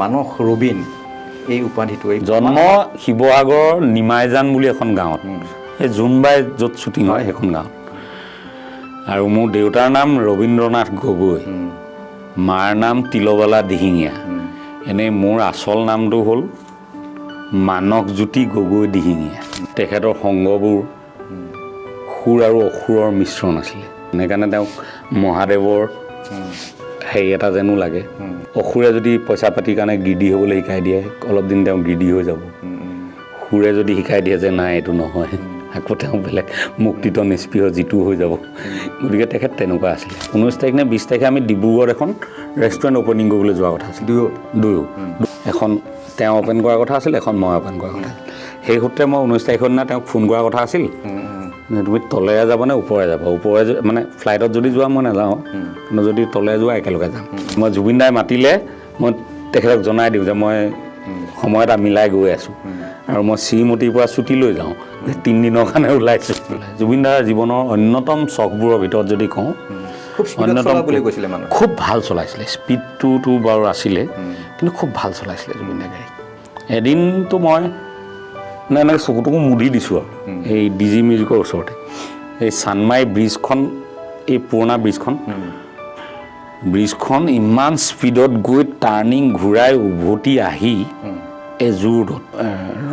মানস ৰবীন এই উপাধিটো জন্ম শিৱসাগৰ নিমাইজান বুলি এখন গাঁৱত এই জোনবাই য'ত শ্বুটিং হয় সেইখন গাঁৱত আৰু মোৰ দেউতাৰ নাম ৰবীন্দ্ৰনাথ গগৈ মাৰ নাম তিলবালা দিহিঙীয়া এনেই মোৰ আচল নামটো হ'ল মানসজ্যোতি গগৈ দিহিঙীয়া তেখেতৰ সংগবোৰ সুৰ আৰু অসুৰৰ মিশ্ৰণ আছিলে সেইকাৰণে তেওঁক মহাদেৱৰ হেৰি এটা যেনো লাগে অসুৰে যদি পইচা পাতিৰ কাৰণে গিৰ্দি হ'বলৈ শিকাই দিয়ে অলপ দিন তেওঁ গিৰ্দি হৈ যাব সুৰে যদি শিকাই দিয়ে যে নাই এইটো নহয় আকৌ তেওঁ বেলেগ মুক্তিত নিষ্পৃহ যিটো হৈ যাব গতিকে তেখেত তেনেকুৱা আছিলে 19 তাৰিখ নে 20 তাৰিখে আমি ডিব্ৰুগড়ত এখন ৰেষ্টুৰেণ্ট অ'পেনিং কৰিবলৈ যোৱা কথা আছিল দুয়ো এখন তেওঁ অ'পেন কৰাৰ কথা আছিল এখন মই অ'পেন কৰাৰ কথা আছিল সেই সূত্ৰে মই 19 তাৰিখৰ দিনা তেওঁক ফোন কৰাৰ কথা আছিল তুমি তলেৰে যাব নে ওপৰে যাব ওপৰে মানে ফ্লাইটত যদি যোৱা মই নাযাওঁ কিন্তু যদি তলেৰে যোৱা একেলগে যাম মই জুবিন দাই মাতিলে মই তেখেতক জনাই দিওঁ যে মই সময় এটা মিলাই গৈ আছোঁ আৰু মই শ্ৰীমতীৰ পৰা ছুটি লৈ যাওঁ 3 দিনৰ কাৰণে ওলাইছোঁ জুবিন দাৰ জীৱনৰ অন্যতম চখবোৰৰ ভিতৰত যদি কওঁ খুব ভাল চলাইছিলে স্পীডটোতো বাৰু আছিলে কিন্তু খুব ভাল চলাইছিলে জুবিন দাৰ গাড়ী এদিনতো মই এনেকৈ চকুটোকো মুদি দিছোঁ আৰু এই DG মিউজিকৰ ওচৰতে এই চানমাই ব্ৰিজখন এই পুৰণা ব্ৰিজখন ইমান স্পীডত গৈ টাৰ্ণিং ঘূৰাই উভতি আহি এই জোৰ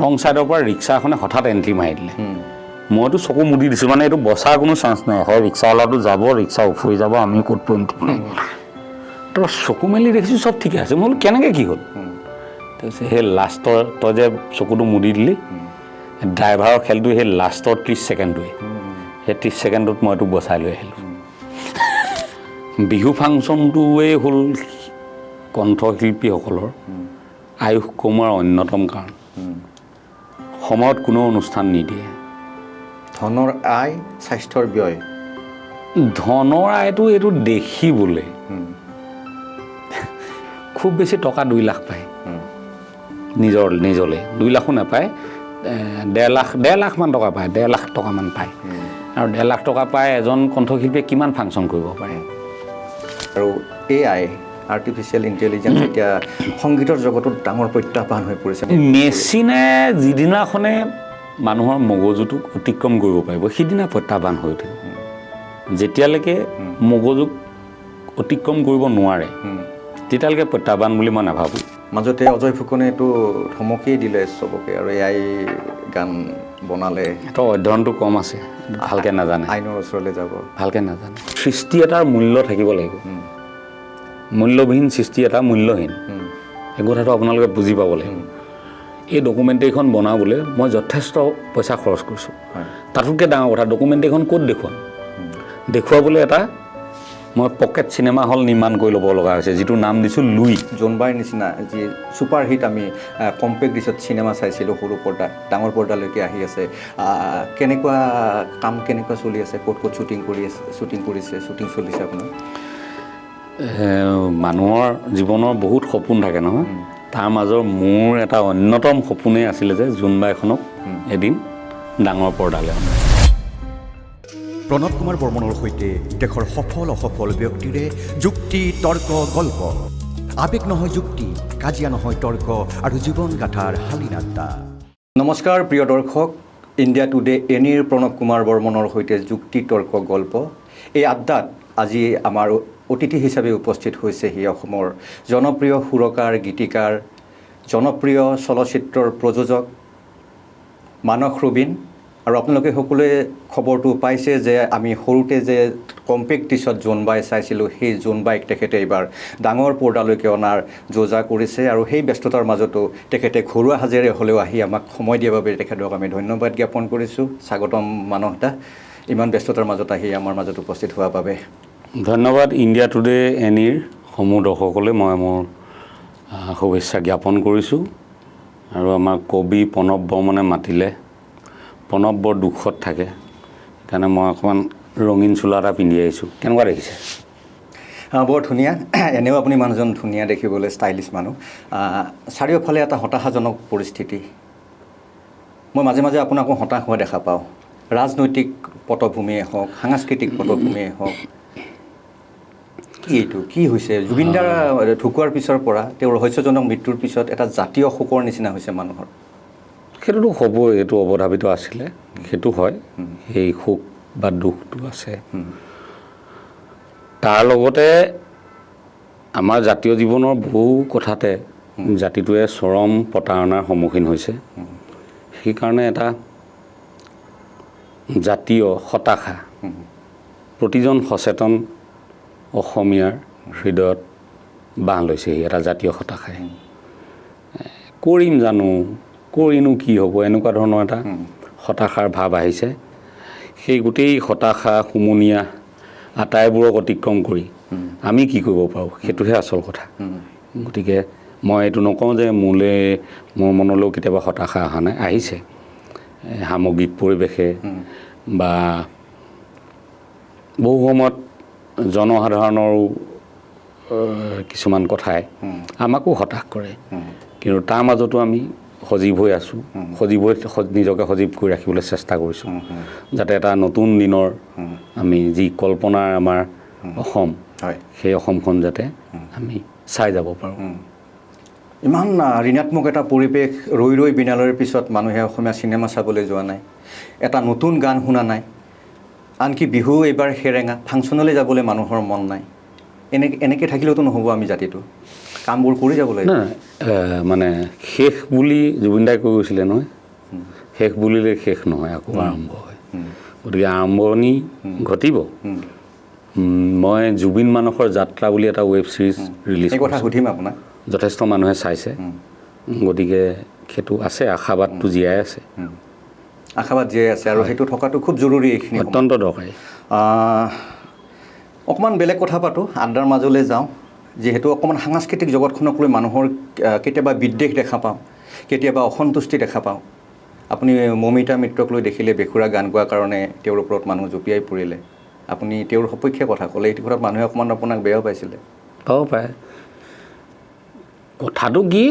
ৰং ছাইডৰ পৰা ৰিক্সা এখনে হঠাৎ এণ্ট্ৰি মাৰি দিলে মইতো চকু মুদি দিছোঁ মানে এইটো বচাৰ কোনো চান্স নাই হয় ৰিক্সাৱালাটো যাব ৰিক্সা উফৰি যাব আমি ক'ত পৰিম তো চকু মেলি দেখিছোঁ চব ঠিকে আছে মই বোলো কেনেকৈ কি হ'ল তাৰপিছত সেই লাষ্টৰ তই যে চকুটো মুদি দিলি ড্ৰাইভাৰৰ খেলটো সেই লাষ্টৰ 30 ছেকেণ্ডটোৱে সেই 30 ছেকেণ্ডত মই এইটো বচাই লৈ আহিলোঁ বিহু ফাংচনটোৱেই হ'ল কণ্ঠশিল্পীসকলৰ আয়ুস কমোৱাৰ অন্যতম কাৰণ সময়ত কোনো অনুষ্ঠান নিদিয়ে ধনৰ আয় স্বাস্থ্যৰ ব্যয় ধনৰ আয়টো এইটো দেখিবলৈ খুব বেছি টকা 2 লাখ পায় নিজলৈ 2 লাখো নাপায় 1.5 লাখ মান টকা পায় 1.5 লাখ টকামান পায় আৰু 1.5 লাখ টকা পায় এজন কণ্ঠশিল্পীয়ে কিমান ফাংচন কৰিব পাৰে আৰু AI আৰ্টিফিচিয়েল ইণ্টেলিজেঞ্চ এতিয়া সংগীতৰ জগতত ডাঙৰ প্ৰত্যাহ্বান হৈ পৰিছে মেচিনে যিদিনাখনে মানুহৰ মগজুটোক অতিক্ৰম কৰিব পাৰিব সিদিনা প্ৰত্যাহ্বান হৈ উঠিব যেতিয়ালৈকে মগজুক অতিক্ৰম কৰিব নোৱাৰে তেতিয়ালৈকে প্ৰত্যাহ্বান বুলি মই নাভাবোঁ মাজতে অজয় ফুকনে এইটো ধমকিয়ে দিলে চবকে আৰু AI গান বনালে তো অধ্যয়নটো কম আছে ভালকৈ নাজানে আইনৰ ওচৰলৈ যাব ভালকৈ নাজানে সৃষ্টি এটাৰ মূল্য থাকিব লাগিব মূল্যবিহীন সৃষ্টি এটা মূল্যহীন এই কথাটো আপোনালোকে বুজি পাব লাগিব এই ডকুমেণ্টেৰীখন বনাবলৈ মই যথেষ্ট পইচা খৰচ কৰিছোঁ তাতোতকৈ ডাঙৰ কথা ডকুমেণ্টেৰীখন ক'ত দেখুৱাবলৈ এটা মই পকেট চিনেমা হল নিৰ্মাণ কৰি ল'ব লগা হৈছে যিটোৰ নাম দিছোঁ লুই জোনবাইৰ নিচিনা যি ছুপাৰ হিট আমি কম্পেক্ট ডিছত চিনেমা চাইছিলোঁ সৰু পৰ্দা ডাঙৰ পৰ্দালৈকে আহি আছে কেনেকুৱা কাম কেনেকুৱা চলি আছে ক'ত শ্বুটিং চলিছে আপোনাৰ মানুহৰ জীৱনৰ বহুত সপোন থাকে নহয় তাৰ মাজৰ মোৰ এটা অন্যতম সপোনেই আছিলে যে জোনবাইখনক এদিন ডাঙৰ পৰ্দালৈ প্ৰণৱ কুমাৰ বৰ্মনৰ সৈতে দেশৰ সফল অসফল ব্যক্তিৰে যুক্তি তৰ্ক গল্প আবেগ নহয় যুক্তি কাজিয়া নহয় তৰ্ক আৰু জীৱন গাথাৰ শালীনাতা নমস্কাৰ প্ৰিয় দৰ্শক ইণ্ডিয়া টুডে এনিৰ প্ৰণৱ কুমাৰ বৰ্মনৰ সৈতে যুক্তি তৰ্ক গল্প এই আড্ডাত আজি আমাৰ অতিথি হিচাপে উপস্থিত হৈছেহি অসমৰ জনপ্ৰিয় সুৰকাৰ গীতিকাৰ জনপ্ৰিয় চলচ্চিত্ৰৰ প্ৰযোজক মানস ৰবীন আৰু আপোনালোকে সকলোৱে খবৰটো পাইছে যে আমি সৰুতে যে কম্পেক্ট ডিছত জোনবাই চাইছিলোঁ সেই জোনবাইক তেখেতে এইবাৰ ডাঙৰ পৰ্দালৈকে অনাৰ যোজা কৰিছে আৰু সেই ব্যস্ততাৰ মাজতো তেখেতে ঘৰুৱা সাজেৰে হ'লেও আহি আমাক সময় দিয়াৰ বাবে তেখেতক আমি ধন্যবাদ জ্ঞাপন কৰিছোঁ স্বাগতম মানস দা ইমান ব্যস্ততাৰ মাজত আহি আমাৰ মাজত উপস্থিত হোৱাৰ বাবে ধন্যবাদ ইণ্ডিয়া টুডে এনিৰ সমূহ দৰ্শকলৈ মই মোৰ শুভেচ্ছা জ্ঞাপন কৰিছোঁ আৰু আমাৰ কবি প্ৰণৱ বৰ্মনে মাতিলে প্ৰণৱ বৰ দুখত থাকে সেইকাৰণে মই অকণমান ৰঙীন চোলা এটা পিন্ধি আহিছোঁ কেনেকুৱা দেখিছে বৰ ধুনীয়া এনেও আপুনি মানুহজন ধুনীয়া দেখিবলৈ ষ্টাইলিছ মানুহ চাৰিওফালে এটা হতাশাজনক পৰিস্থিতি মই মাজে মাজে আপোনাকো হতাশ হোৱা দেখা পাওঁ ৰাজনৈতিক পটভূমিয়ে হওক সাংস্কৃতিক পটভূমিয়ে হওক কি এইটো কি হৈছে জুবিনদাৰ ঢুকুৱাৰ পিছৰ পৰা তেওঁৰ ৰহস্যজনক মৃত্যুৰ পিছত এটা জাতীয় শোকৰ নিচিনা হৈছে মানুহৰ সেইটোতো হ'বই এইটো অৱধাৱিত আছিলে সেইটো হয় সেই শোক বা দুখটো আছে তাৰ লগতে আমাৰ জাতীয় জীৱনৰ বহু কথাতে জাতিটোৱে চৰম প্ৰতাৰণাৰ সন্মুখীন হৈছে সেইকাৰণে এটা জাতীয় হতাশা প্ৰতিজন সচেতন অসমীয়াৰ হৃদয়ত বাঁহ লৈছেহি এটা জাতীয় হতাশাই কৰিম জানো কৰিনো কি হ'ব এনেকুৱা ধৰণৰ এটা হতাশাৰ ভাৱ আহিছে সেই গোটেই হতাশা হুমুনিয়া আটাইবোৰক অতিক্ৰম কৰি আমি কি কৰিব পাৰোঁ সেইটোহে আচল কথা গতিকে মই এইটো নকওঁ যে মোৰ মনলৈও কেতিয়াবা হতাশা অহা নাই আহিছে সামগ্ৰিক পৰিৱেশে বা বহু সময়ত জনসাধাৰণৰো কিছুমান কথাই আমাকো হতাশ কৰে কিন্তু তাৰ মাজতো আমি সজীৱ হৈ আছোঁ নিজকে সজীৱ কৰি ৰাখিবলৈ চেষ্টা কৰিছোঁ যাতে এটা নতুন দিনৰ আমি যি কল্পনাৰ আমাৰ অসম সেই অসমখন যাতে আমি চাই যাব পাৰোঁ ইমান ঋণাত্মক এটা পৰিৱেশ ৰৈ বিনালৈৰ পিছত মানুহে অসমীয়া চিনেমা চাবলৈ যোৱা নাই এটা নতুন গান শুনা নাই আনকি বিহু এইবাৰ সেৰেঙা ফাংচনলৈ যাবলৈ মানুহৰ মন নাই এনেকৈ থাকিলেওতো নহ'ব আমি জাতিটো কামবোৰ কৰি যাব লাগিব মানে শেষ বুলি জুবিনদাই কৈ গৈছিলে নহয় শেষ বুলিলে শেষ নহয় আকৌ আৰম্ভ হয় গতিকে আৰম্ভণি ঘটিব মই জুবিন মানসৰ যাত্ৰা বুলি এটা ৱেব ছিৰিজ ৰিলিজ কথা সুধিম আপোনাক যথেষ্ট মানুহে চাইছে গতিকে সেইটো আছে আশাবাদটো জীয়াই আছে আশাবাদ জীয়াই আছে আৰু সেইটো থকাটো খুব জৰুৰী এইখিনি অত্যন্ত দৰকাৰী অকণমান বেলেগ কথা পাতোঁ আড্ডাৰ মাজলৈ যাওঁ যিহেতু অকণমান সাংস্কৃতিক জগতখনক লৈ মানুহৰ কেতিয়াবা বিদ্বেষ দেখা পাওঁ কেতিয়াবা অসন্তুষ্টি দেখা পাওঁ আপুনি মমিতা মিত্ৰক লৈ দেখিলে বেসুৰা গান গোৱাৰ কাৰণে তেওঁৰ ওপৰত মানুহ জঁপিয়াই পৰিলে আপুনি তেওঁৰ সপক্ষে কথা ক'লে এইটো কথাত মানুহে অকণমান আপোনাক বেয়াও পাইছিলে পাব পাৰে কথাটো কি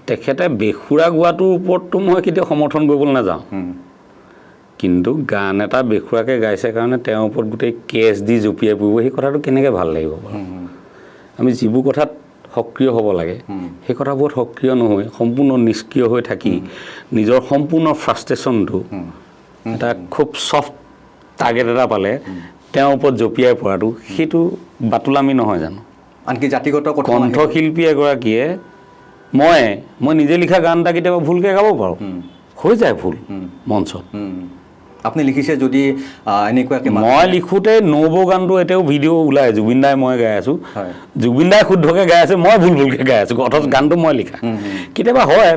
তেখেতে বেসুৰা গোৱাটোৰ ওপৰততো মই কেতিয়াও সমৰ্থন কৰিবলৈ নাযাওঁ কিন্তু গান এটা বেসুৰাকৈ গাইছে কাৰণে তেওঁৰ ওপৰত গোটেই কেছ দি জঁপিয়াই পৰিব সেই কথাটো কেনেকৈ ভাল লাগিব বাৰু আমি যিবোৰ কথাত সক্ৰিয় হ'ব লাগে সেই কথাবোৰত সক্ৰিয় নহয় সম্পূৰ্ণ নিষ্ক্ৰিয় হৈ থাকি নিজৰ সম্পূৰ্ণ ফ্ৰাষ্ট্ৰেশ্যনটো এটা খুব চফ্ট টাৰ্গেট এটা পালে তেওঁৰ ওপৰত জঁপিয়াই পৰাটো সেইটো বাতুলামি নহয় জানো আনকি জাতিগত কণ্ঠশিল্পী এগৰাকীয়ে মই নিজে লিখা গান এটা কেতিয়াবা ভুলকৈ গাব পাৰোঁ হৈ যায় ভুল মঞ্চত আপুনি লিখিছে যদি এনেকুৱাকৈ মই লিখোঁতে নবৌ গানটো এতিয়াও ভিডিঅ' ওলাই জুবিনদাই মই গাই আছোঁ জুবিনদাই শুদ্ধকৈ গাই আছে মই ভুলকৈ গাই আছোঁ অথচ গানটো মই লিখা কেতিয়াবা হয়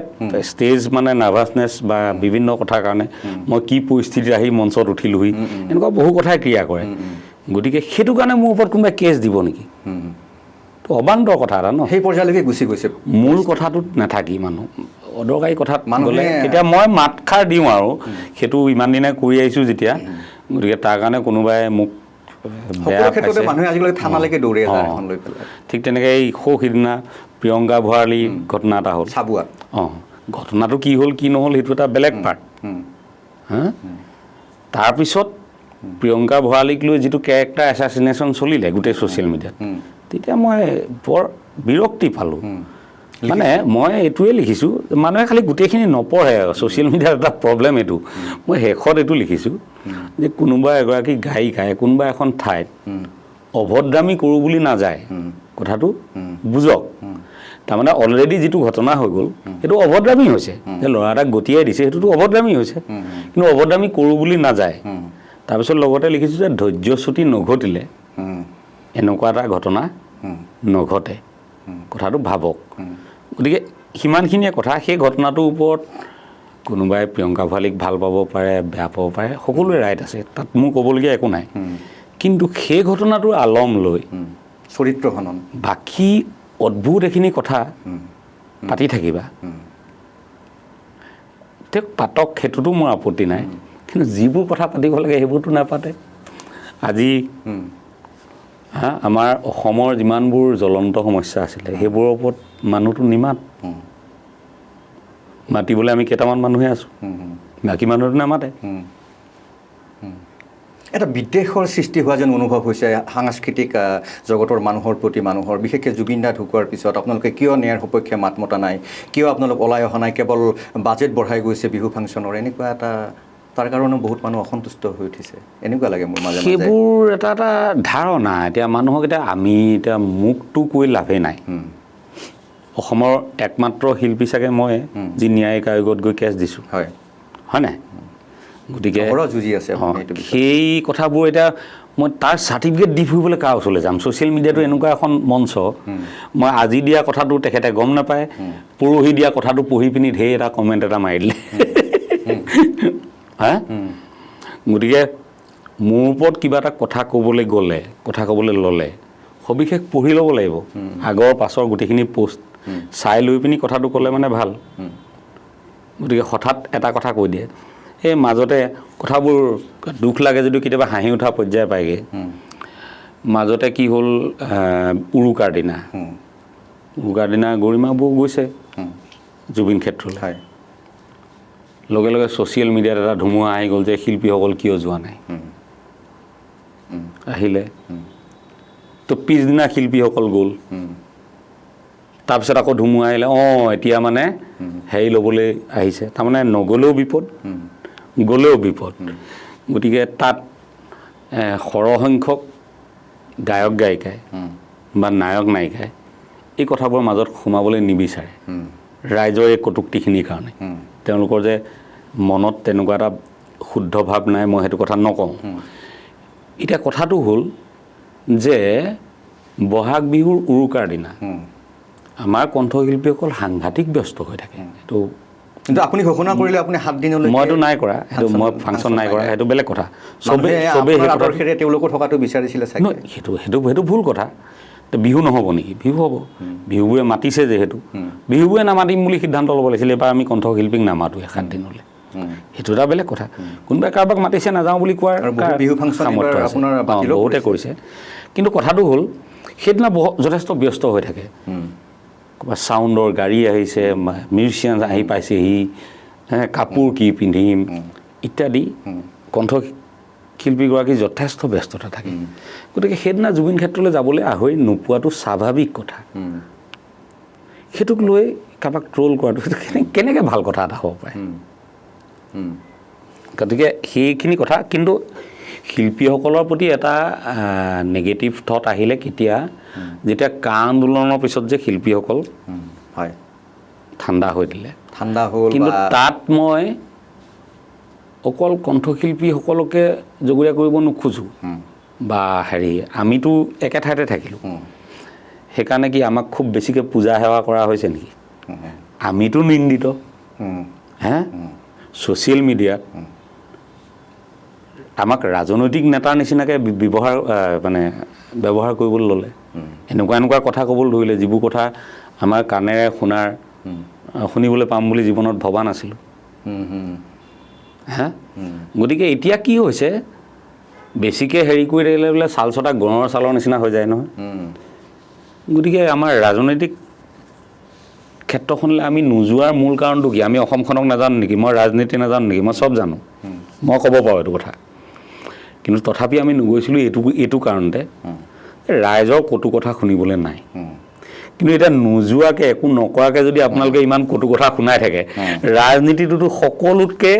ষ্টেজ মানে নাৰ্ভাছনেছ বা বিভিন্ন কথাৰ কাৰণে মই কি পৰিস্থিতিত আহি মঞ্চত উঠিলোহি এনেকুৱা বহু কথাই ক্ৰিয়া কৰে গতিকে সেইটো কাৰণে মোৰ ওপৰত কোনোবাই কেছ দিব নেকি তো অবান্তৰ কথা এটা ন সেই পৰ্যায়লৈকে গুচি গৈছে মূল কথাটোত নাথাকি মানুহ অদৰকাৰী কথাত গ'লে তেতিয়া মই মাতষাৰ দিওঁ আৰু সেইটো ইমান দিনে কৰি আহিছোঁ যেতিয়া গতিকে তাৰ কাৰণে কোনোবাই মোক বেয়া পাইছে মানুহে আজিলৈকে থানালৈকে দৌৰি যায় লৈ পেলাই ঠিক তেনেকৈ এই সিদিনা প্ৰিয়ংকা ভৰালী ঘটনা এটা হ'ল চাবুৱা ঘটনাটো কি হ'ল কি নহ'ল সেইটো এটা বেলেগ পাৰ্ট হা তাৰপিছত প্ৰিয়ংকা ভৰালীক লৈ যিটো কেৰেক্টাৰ এছাচিনেশ্যন চলিলে গোটেই ছ'চিয়েল মিডিয়াত তেতিয়া মই বৰ বিৰক্তি পালোঁ মানে মই এইটোৱে লিখিছোঁ মানুহে খালি গোটেইখিনি নপঢ়ে ছ'চিয়েল মিডিয়াৰ এটা প্ৰব্লেম এইটো মই শেষত এইটো লিখিছোঁ যে কোনোবা এগৰাকী গায়িকাই কোনোবা এখন ঠাইত অভদ্ৰামী কৰোঁ বুলি নাযায় কথাটো বুজক তাৰমানে অলৰেডি যিটো ঘটনা হৈ গ'ল সেইটো অভদ্ৰামী হৈছে যে ল'ৰা এটাক গতিয়াই দিছে সেইটোতো অভদ্ৰামী হৈছে কিন্তু অভদ্ৰামী কৰোঁ বুলি নাযায় তাৰপিছত লগতে লিখিছোঁ যে ধৈৰ্যচ্যুতি নঘটিলে এনেকুৱা এটা ঘটনা নঘটে কথাটো ভাবক গতিকে সিমানখিনিয়ে কথা সেই ঘটনাটোৰ ওপৰত কোনোবাই প্ৰিয়ংকা ভৰালীক ভাল পাব পাৰে বেয়া পাব পাৰে সকলোৰে ৰাইট আছে তাত মোৰ ক'বলগীয়া একো নাই কিন্তু সেই ঘটনাটোৰ আলম লৈ চৰিত্ৰ খনন বাকী অদ্ভুত এইখিনি কথা পাতি থাকিবা তেওঁক পাতক সেইটোতো মোৰ আপত্তি নাই কিন্তু যিবোৰ কথা পাতিব লাগে সেইবোৰতো নাপাতে আজি আমাৰ অসমৰ যিমানবোৰ জ্বলন্ত সমস্যা আছিলে সেইবোৰৰ ওপৰত মানুহটো নিমাত মাতিবলৈ আমি কেইটামান মানুহে আছোঁ বাকী মানুহটো নামাতে এটা বিদ্বেষৰ সৃষ্টি হোৱা যেন অনুভৱ হৈছে সাংস্কৃতিক জগতৰ মানুহৰ প্ৰতি মানুহৰ, বিশেষকৈ জুবিন দা ঢুকোৱাৰ পিছত আপোনালোকে কিয় ন্যায়ৰ সপক্ষে মাত মতা নাই, কিয় আপোনালোক ওলাই অহা নাই, কেৱল বাজেট বঢ়াই গৈছে বিহু ফাংচনৰ, এনেকুৱা এটা তাৰ কাৰণে বহুত মানুহ অসন্তুষ্ট হৈ উঠিছে, এনেকুৱা লাগে মোৰ মাজে মাজে। সেইবোৰ এটা এটা ধাৰণা। এতিয়া মানুহক আমি এতিয়া মুখটো কৈ লাভেই নাই। অসমৰ একমাত্ৰ শিল্পী চাগে মই যি ন্যায়িক আয়োগত গৈ কেছ দিছোঁ, হয় নাই? গতিকে যুঁজি আছে সেই কথাবোৰ এতিয়া মই তাৰ চাৰ্টিফিকেট দি ফুৰিবলৈ কাৰ ওচৰলৈ যাম? ছ'চিয়েল মিডিয়াটো এনেকুৱা এখন মঞ্চ, মই আজি দিয়া কথাটো তেখেতে গম নাপায়, পৰহি দিয়া কথাটো পঢ়ি পিনি ঢেৰ এটা কমেণ্ট এটা মাৰি দিলে। হা? গতিকে মোৰ ওপৰত কিবা এটা কথা ক'বলৈ ল'লে সবিশেষ পঢ়ি ল'ব লাগিব, আগৰ পাছৰ গোটেইখিনি পোষ্ট চাই লৈ পিনি কথাটো ক'লে মানে ভাল। গতিকে হঠাৎ এটা কথা কৈ দিয়ে, এই মাজতে কথাবোৰ দুখ লাগে যদিও কেতিয়াবা হাঁহি উঠা পৰ্যায় পায়গৈ। মাজতে কি হ'ল, উৰুকাৰ দিনা গৰিমা বৌ গৈছে জুবিন ক্ষেত্ৰলৈ, লগে লগে ছ'চিয়েল মিডিয়াত এটা ধুমুহা আহি গ'ল যে শিল্পীসকল কিয় যোৱা নাই। আহিলে তো পিছদিনা শিল্পীসকল গ'ল, তাৰপিছত আকৌ ধুমুহা আহিলে, এতিয়া মানে হেৰি ল'বলৈ আহিছে, তাৰমানে নগ'লেও বিপদ, গ'লেও বিপদ। গতিকে তাত সৰহসংখ্যক গায়ক গায়িকাই বা নায়ক নায়িকাই এই কথাবোৰৰ মাজত সোমাবলৈ নিবিচাৰে, ৰাইজৰ এই কটুক্তিখিনিৰ কাৰণে। তেওঁলোকৰ যে মনত তেনেকুৱা এটা শুদ্ধ ভাৱ নাই, মই সেইটো কথা নকওঁ। এতিয়া কথাটো হ'ল যে বহাগ বিহুৰ উৰুকাৰ দিনা আমাৰ কণ্ঠশিল্পীসকল সাংঘাতিক ব্যস্ত হৈ থাকে। এইটো কিন্তু আপুনি ঘোষণা কৰিলে আপুনি 7 দিনলৈ, মইতো নাই কৰা, সেইটো মই ফাংচন নাই কৰা, সেইটো বেলেগ কথা। চবেই তেওঁলোকো থকাটো বিচাৰিছিলে চাগে। সেইটো ভুল কথা। বিহু নহ'ব নেকি? বিহু হ'ব। বিহুবোৰে মাতিছে যিহেতু, বিহুবোৰে নামাতিম বুলি সিদ্ধান্ত ল'ব লাগিছিলে, এবাৰ আমি কণ্ঠশিল্পীক নামাতোৱে 7 দিনলৈ, সেইটো এটা বেলেগ কথা। কোনোবাই কাৰোবাক মাতিছে নাযাওঁ বুলি কোৱাৰ সামৰ্থ্য আছে, বহুতে কৰিছে। কিন্তু কথাটো হ'ল সেইদিনা যথেষ্ট ব্যস্ত হৈ থাকে। ক'ৰবাত চাউণ্ডৰ গাড়ী আহিছে, মিউজিচিয়ান আহি পাইছেহি, কাপোৰ কি পিন্ধিম ইত্যাদি, কণ্ঠশিল্পীগৰাকী যথেষ্ট ব্যস্ততা থাকে। গতিকে সেইদিনা জুবিন ক্ষেত্ৰলৈ যাবলৈ আহৰি নোপোৱাটো স্বাভাৱিক কথা। সেইটোক লৈ কাৰোবাক ট্ৰল কৰাটো কেনেকৈ ভাল কথা এটা হ'ব পাৰে? গতিকে সেইখিনি কথা। কিন্তু শিল্পীসকলৰ প্ৰতি এটা নেগেটিভ থট আহিলে কেতিয়া, যেতিয়া কা আন্দোলনৰ পিছত যে শিল্পীসকল ঠাণ্ডা হৈ দিলে, কিন্তু তাত মই অকল কণ্ঠশিল্পীসকলকে জগৰীয়া কৰিব নোখোজোঁ বা আমিতো একে ঠাইতে থাকিলোঁ, সেইকাৰণে কি আমাক খুব বেছিকৈ পূজা সেৱা কৰা হৈছে নেকি? আমিতো নিন্দিত। ছ'চিয়েল মিডিয়াত আমাক ৰাজনৈতিক নেতাৰ নিচিনাকৈ ব্যৱহাৰ কৰিবলৈ ল'লে, এনেকুৱা কথা ক'বলৈ ধৰিলে যিবোৰ কথা আমাৰ কাণেৰে শুনিবলৈ পাম বুলি জীৱনত ভবা নাছিলোঁ। গতিকে এতিয়া কি হৈছে, বেছিকৈ হেৰি কৰি থাকিলে বোলে ছাল চটা গঁড়ৰ ছালৰ নিচিনা হৈ যায় নহয়। গতিকে আমাৰ ৰাজনৈতিক ক্ষেত্ৰখনলৈ আমি নোযোৱাৰ মূল কাৰণটো কি? আমি অসমখনক নাজানো নেকি? মই ৰাজনীতি নাজানো নেকি? মই চব জানো, মই ক'ব পাৰোঁ এইটো কথা। কিন্তু তথাপি আমি নগৈছিলোঁ এইটো কাৰণতে, ৰাইজৰ কটু কথা শুনিবলৈ নাই। কিন্তু এতিয়া নোযোৱাকৈ একো নকৰাকৈ যদি আপোনালোকে ইমান কটু কথা শুনাই থাকে, ৰাজনীতিটোতো সকলোতকৈ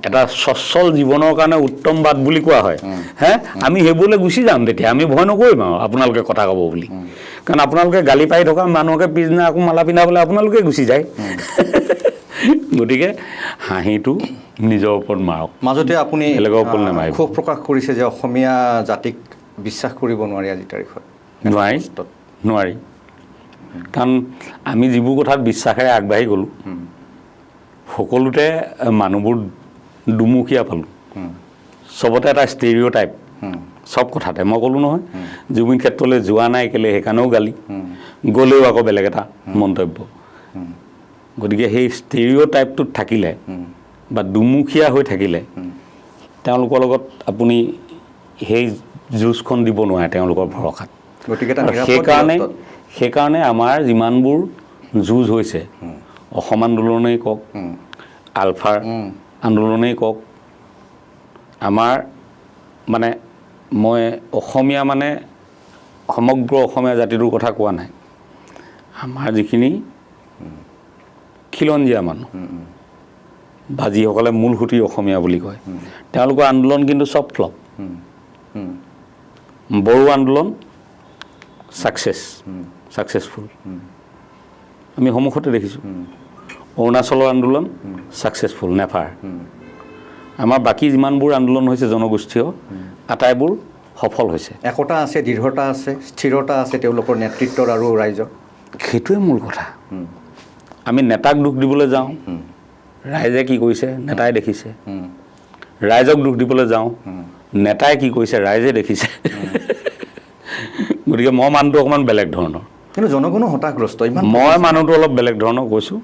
এটা স্বচ্ছল জীৱনৰ কাৰণে উত্তম বাট বুলি কোৱা হয়। আমি সেইবোৰলৈ গুচি যাম, তেতিয়া আমি ভয় নকৰিম আৰু আপোনালোকে কথা ক'ব বুলি। কাৰণ আপোনালোকে গালি পাৰি থকা মানুহকে পিছদিনা আকৌ মালা পিন্ধাবলৈ আপোনালোকে গুচি যায়। গতিকে হাঁহিটো নিজৰ ওপৰত মাৰক। মাজতে আপুনি বেলেগৰ ওপৰত নামাৰিব। ক্ষোভ প্ৰকাশ কৰিছে যে অসমীয়া জাতিক বিশ্বাস কৰিব নোৱাৰি আজিৰ তাৰিখত। নোৱাৰি। কাৰণ আমি যিবোৰ কথাত বিশ্বাসেৰে আগবাঢ়ি গ'লোঁ, সকলোতে মানুহবোৰ দুমুখীয়া পালোঁ। চবতে এটা ষ্টেৰিঅ' টাইপ, চব কথাতে। মই ক'লোঁ নহয়, জুবিন ক্ষেত্ৰলৈ যোৱা নাই কেলে, সেইকাৰণেও গালি, গ'লেও আকৌ বেলেগ এটা মন্তব্য। গতিকে সেই ষ্টেৰিঅ' টাইপটোত থাকিলে বা দুমুখীয়া হৈ থাকিলে, তেওঁলোকৰ লগত আপুনি সেই যুঁজখন দিব নোৱাৰে তেওঁলোকৰ ভৰসাত। সেইকাৰণে আমাৰ যিমানবোৰ যুঁজ হৈছে, অসম আন্দোলনেই কওক, আলফাৰ আন্দোলনেই কওক, আমাৰ মানে মই অসমীয়া মানে সমগ্ৰ অসমীয়া জাতিটোৰ কথা কোৱা নাই আমাৰ যিখিনি খিলঞ্জীয়া মানুহ বা যিসকলে মূল সুঁতি অসমীয়া বুলি কয় তেওঁলোকৰ আন্দোলন কিন্তু চব ফ্লপ বড়ো আন্দোলন ছাকচেছফুল আমি সন্মুখতে দেখিছোঁ অৰুণাচলৰ আন্দোলন ছাকচেছফুল নেফাৰ আমাৰ বাকী যিমানবোৰ আন্দোলন হৈছে জনগোষ্ঠীয় আটাইবোৰ সফল হৈছে একতা আছে দৃঢ়তা আছে স্থিৰতা আছে তেওঁলোকৰ নেতৃত্বৰ আৰু ৰাইজৰ সেইটোৱে মূল কথা আমি নেতাক দুখ দিবলৈ যাওঁ ৰাইজে কি কৰিছে নেতাই দেখিছে ৰাইজক দুখ দিবলৈ যাওঁ নেতাই কি কৰিছে ৰাইজে দেখিছে গতিকে মই মানুহটো অকণমান বেলেগ ধৰণৰ কিন্তু জনগণো হতাশগ্ৰস্ত ইমান মই মানুহটো অলপ বেলেগ ধৰণৰ কৈছোঁ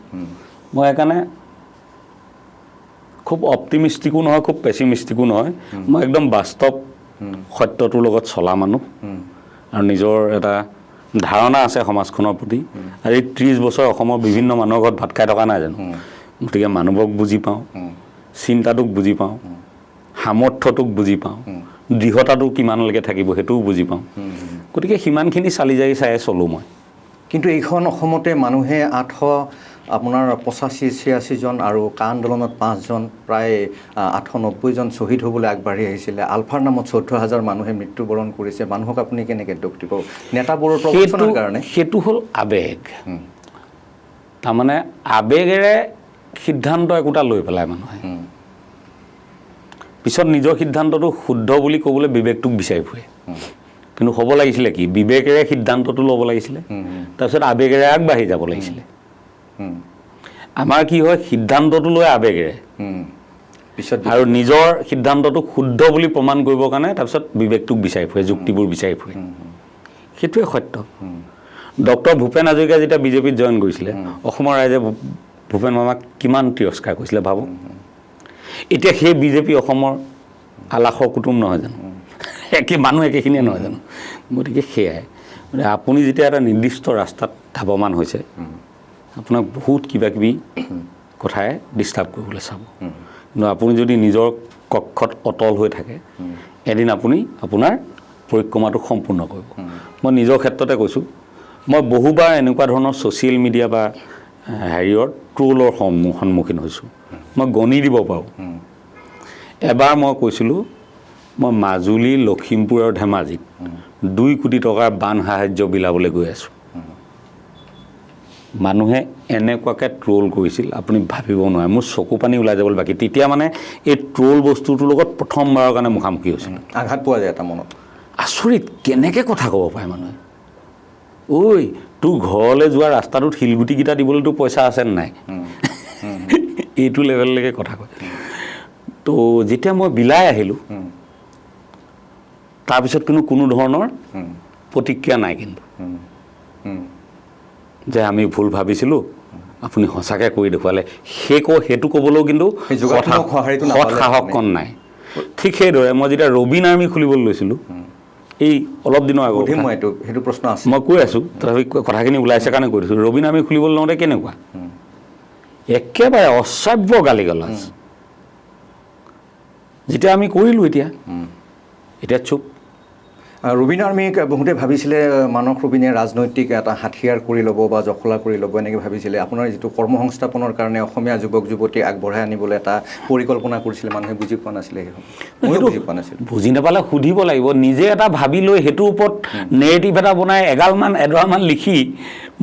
মই সেইকাৰণে খুব অপটিমিষ্টিকো নহয় খুব পেচিমিষ্টিকো নহয় মই একদম বাস্তৱ সত্যটোৰ লগত চলা মানুহ আৰু নিজৰ এটা ধাৰণা আছে সমাজখনৰ প্ৰতি আজি 30 বছৰ অসমৰ বিভিন্ন মানুহৰ ঘৰত ভাত খাই থকা নাই জানো গতিকে মানুহবোৰক বুজি পাওঁ চিন্তাটোক বুজি পাওঁ সামৰ্থ্যটোক বুজি পাওঁ দৃঢ়তাটো কিমানলৈকে থাকিব সেইটোও বুজি পাওঁ গতিকে সিমানখিনি চালি জাৰি চাই চলোঁ মই কিন্তু এইখন অসমতে মানুহে 885 জন আৰু কা আন্দোলনত 5 জন প্ৰায় 890 জন শ্বহীদ হ'বলৈ আগবাঢ়ি আহিছিলে আলফাৰ নামত 14,000 মানুহে মৃত্যুবৰণ কৰিছে মানুহক আপুনি কেনেকৈ দুখ দিব নেতাবোৰৰ প্ৰৱঞ্চনাৰ কাৰণে সেইটো হ'ল আৱেগ তাৰমানে আৱেগেৰে সিদ্ধান্ত একোটা লৈ পেলাই মানুহে পিছত নিজৰ সিদ্ধান্তটো শুদ্ধ বুলি ক'বলৈ বিবেকটোক বিচাৰি ফুৰে কিন্তু হ'ব লাগিছিলে কি বিবেকেৰে সিদ্ধান্তটো ল'ব লাগিছিলে তাৰপিছত আৱেগেৰে আগবাঢ়ি যাব লাগিছিলে আমাৰ কি হয় সিদ্ধান্তটো লৈ আৱেগেৰে পিছত আৰু নিজৰ সিদ্ধান্তটো শুদ্ধ বুলি প্ৰমাণ কৰিবৰ কাৰণে তাৰপিছত বিবেকটোক বিচাৰি ফুৰে যুক্তিবোৰ বিচাৰি ফুৰে সেইটোৱে সত্য ডক্টৰ ভূপেন হাজৰিকা যেতিয়া বিজেপিত জইন কৰিছিলে অসমৰ ৰাইজে ভূপেন মামাক কিমান তিৰস্কাৰ কৰিছিলে ভাবক এতিয়া সেই বিজেপি অসমৰ আলাসৰ কুটুম নহয় জানো মানুহ একেখিনিয়ে নহয় জানো গতিকে সেয়াই মানে আপুনি যেতিয়া এটা নিৰ্দিষ্ট ৰাস্তাত ধাৱমান হৈছে আপোনাক বহুত কিবা কিবি কথাই ডিষ্টাৰ্ব কৰিবলৈ চাব কিন্তু আপুনি যদি নিজৰ কক্ষত অটল হৈ থাকে এদিন আপুনি আপোনাৰ পৰিক্ৰমাটো সম্পূৰ্ণ কৰিব মই নিজৰ ক্ষেত্ৰতে কৈছোঁ মই বহুবাৰ এনেকুৱা ধৰণৰ ছ'চিয়েল মিডিয়া বা হেৰিয়ৰ ট্ৰলৰ সন্মুখীন হৈছোঁ মই গণি দিব পাৰোঁ এবাৰ মই কৈছিলোঁ মই মাজুলী লখিমপুৰ আৰু ধেমাজিত 2 কোটি টকাৰ বান সাহায্য বিলাবলৈ গৈ আছোঁ মানুহে এনেকুৱাকৈ ট্ৰল কৰিছিল আপুনি ভাবিব নোৱাৰে মোৰ চকু পানী ওলাই যাবলৈ বাকী তেতিয়া মানে এই ট্ৰল বস্তুটোৰ লগত প্ৰথমবাৰৰ কাৰণে মুখামুখি হৈছিল আঘাত পোৱা যায় এটা মনত আচৰিত কেনেকৈ কথা ক'ব পাৰে মানুহে ঐ তোৰ ঘৰলৈ যোৱা ৰাস্তাটোত শিলগুটিকেইটা দিবলৈ তোৰ পইচা আছে নাই এইটো লেভেললৈকে কথা কয় তো যেতিয়া মই বিলাই আহিলোঁ তাৰপিছত কিন্তু কোনো ধৰণৰ প্ৰতিক্ৰিয়া নাই কিন্তু যে আমি ভুল ভাবিছিলোঁ আপুনি সঁচাকৈ কৰি দেখুৱালে সেইটো ক'বলৈও কিন্তু সাহসকণ নাই ঠিক সেইদৰে মই যেতিয়া ৰবিন আৰ্মি খুলিবলৈ লৈছিলোঁ এই অলপ দিনৰ আগত সেইটো প্ৰশ্ন আছে মই কৈ আছোঁ তথাপি কথাখিনি ওলাইছে কাৰণে কৈ দিছোঁ ৰবিন আৰ্মি খুলিবলৈ লওঁতে কেনেকুৱা একেবাৰে অশ্ৰাব্য গালি গালাজ যেতিয়া আমি কৰিলোঁ এতিয়া চুপ ৰবিন আৰ্মীক বহুতে ভাবিছিলে মানস ৰবিনে ৰাজনৈতিক এটা হাথিয়াৰ কৰি ল'ব বা জখলা কৰি ল'ব এনেকৈ ভাবিছিলে আপোনাৰ যিটো কৰ্মসংস্থাপনৰ কাৰণে অসমীয়া যুৱক যুৱতীক আগবঢ়াই আনিবলৈ এটা পৰিকল্পনা কৰিছিলে মানুহে বুজি পোৱা নাছিলে ময়ো বুজি পোৱা নাছিলোঁ বুজি নাপালে সুধিব লাগিব নিজে এটা ভাবি লৈ সেইটোৰ ওপৰত নেৰেটিভ এটা বনাই এডৰালমান লিখি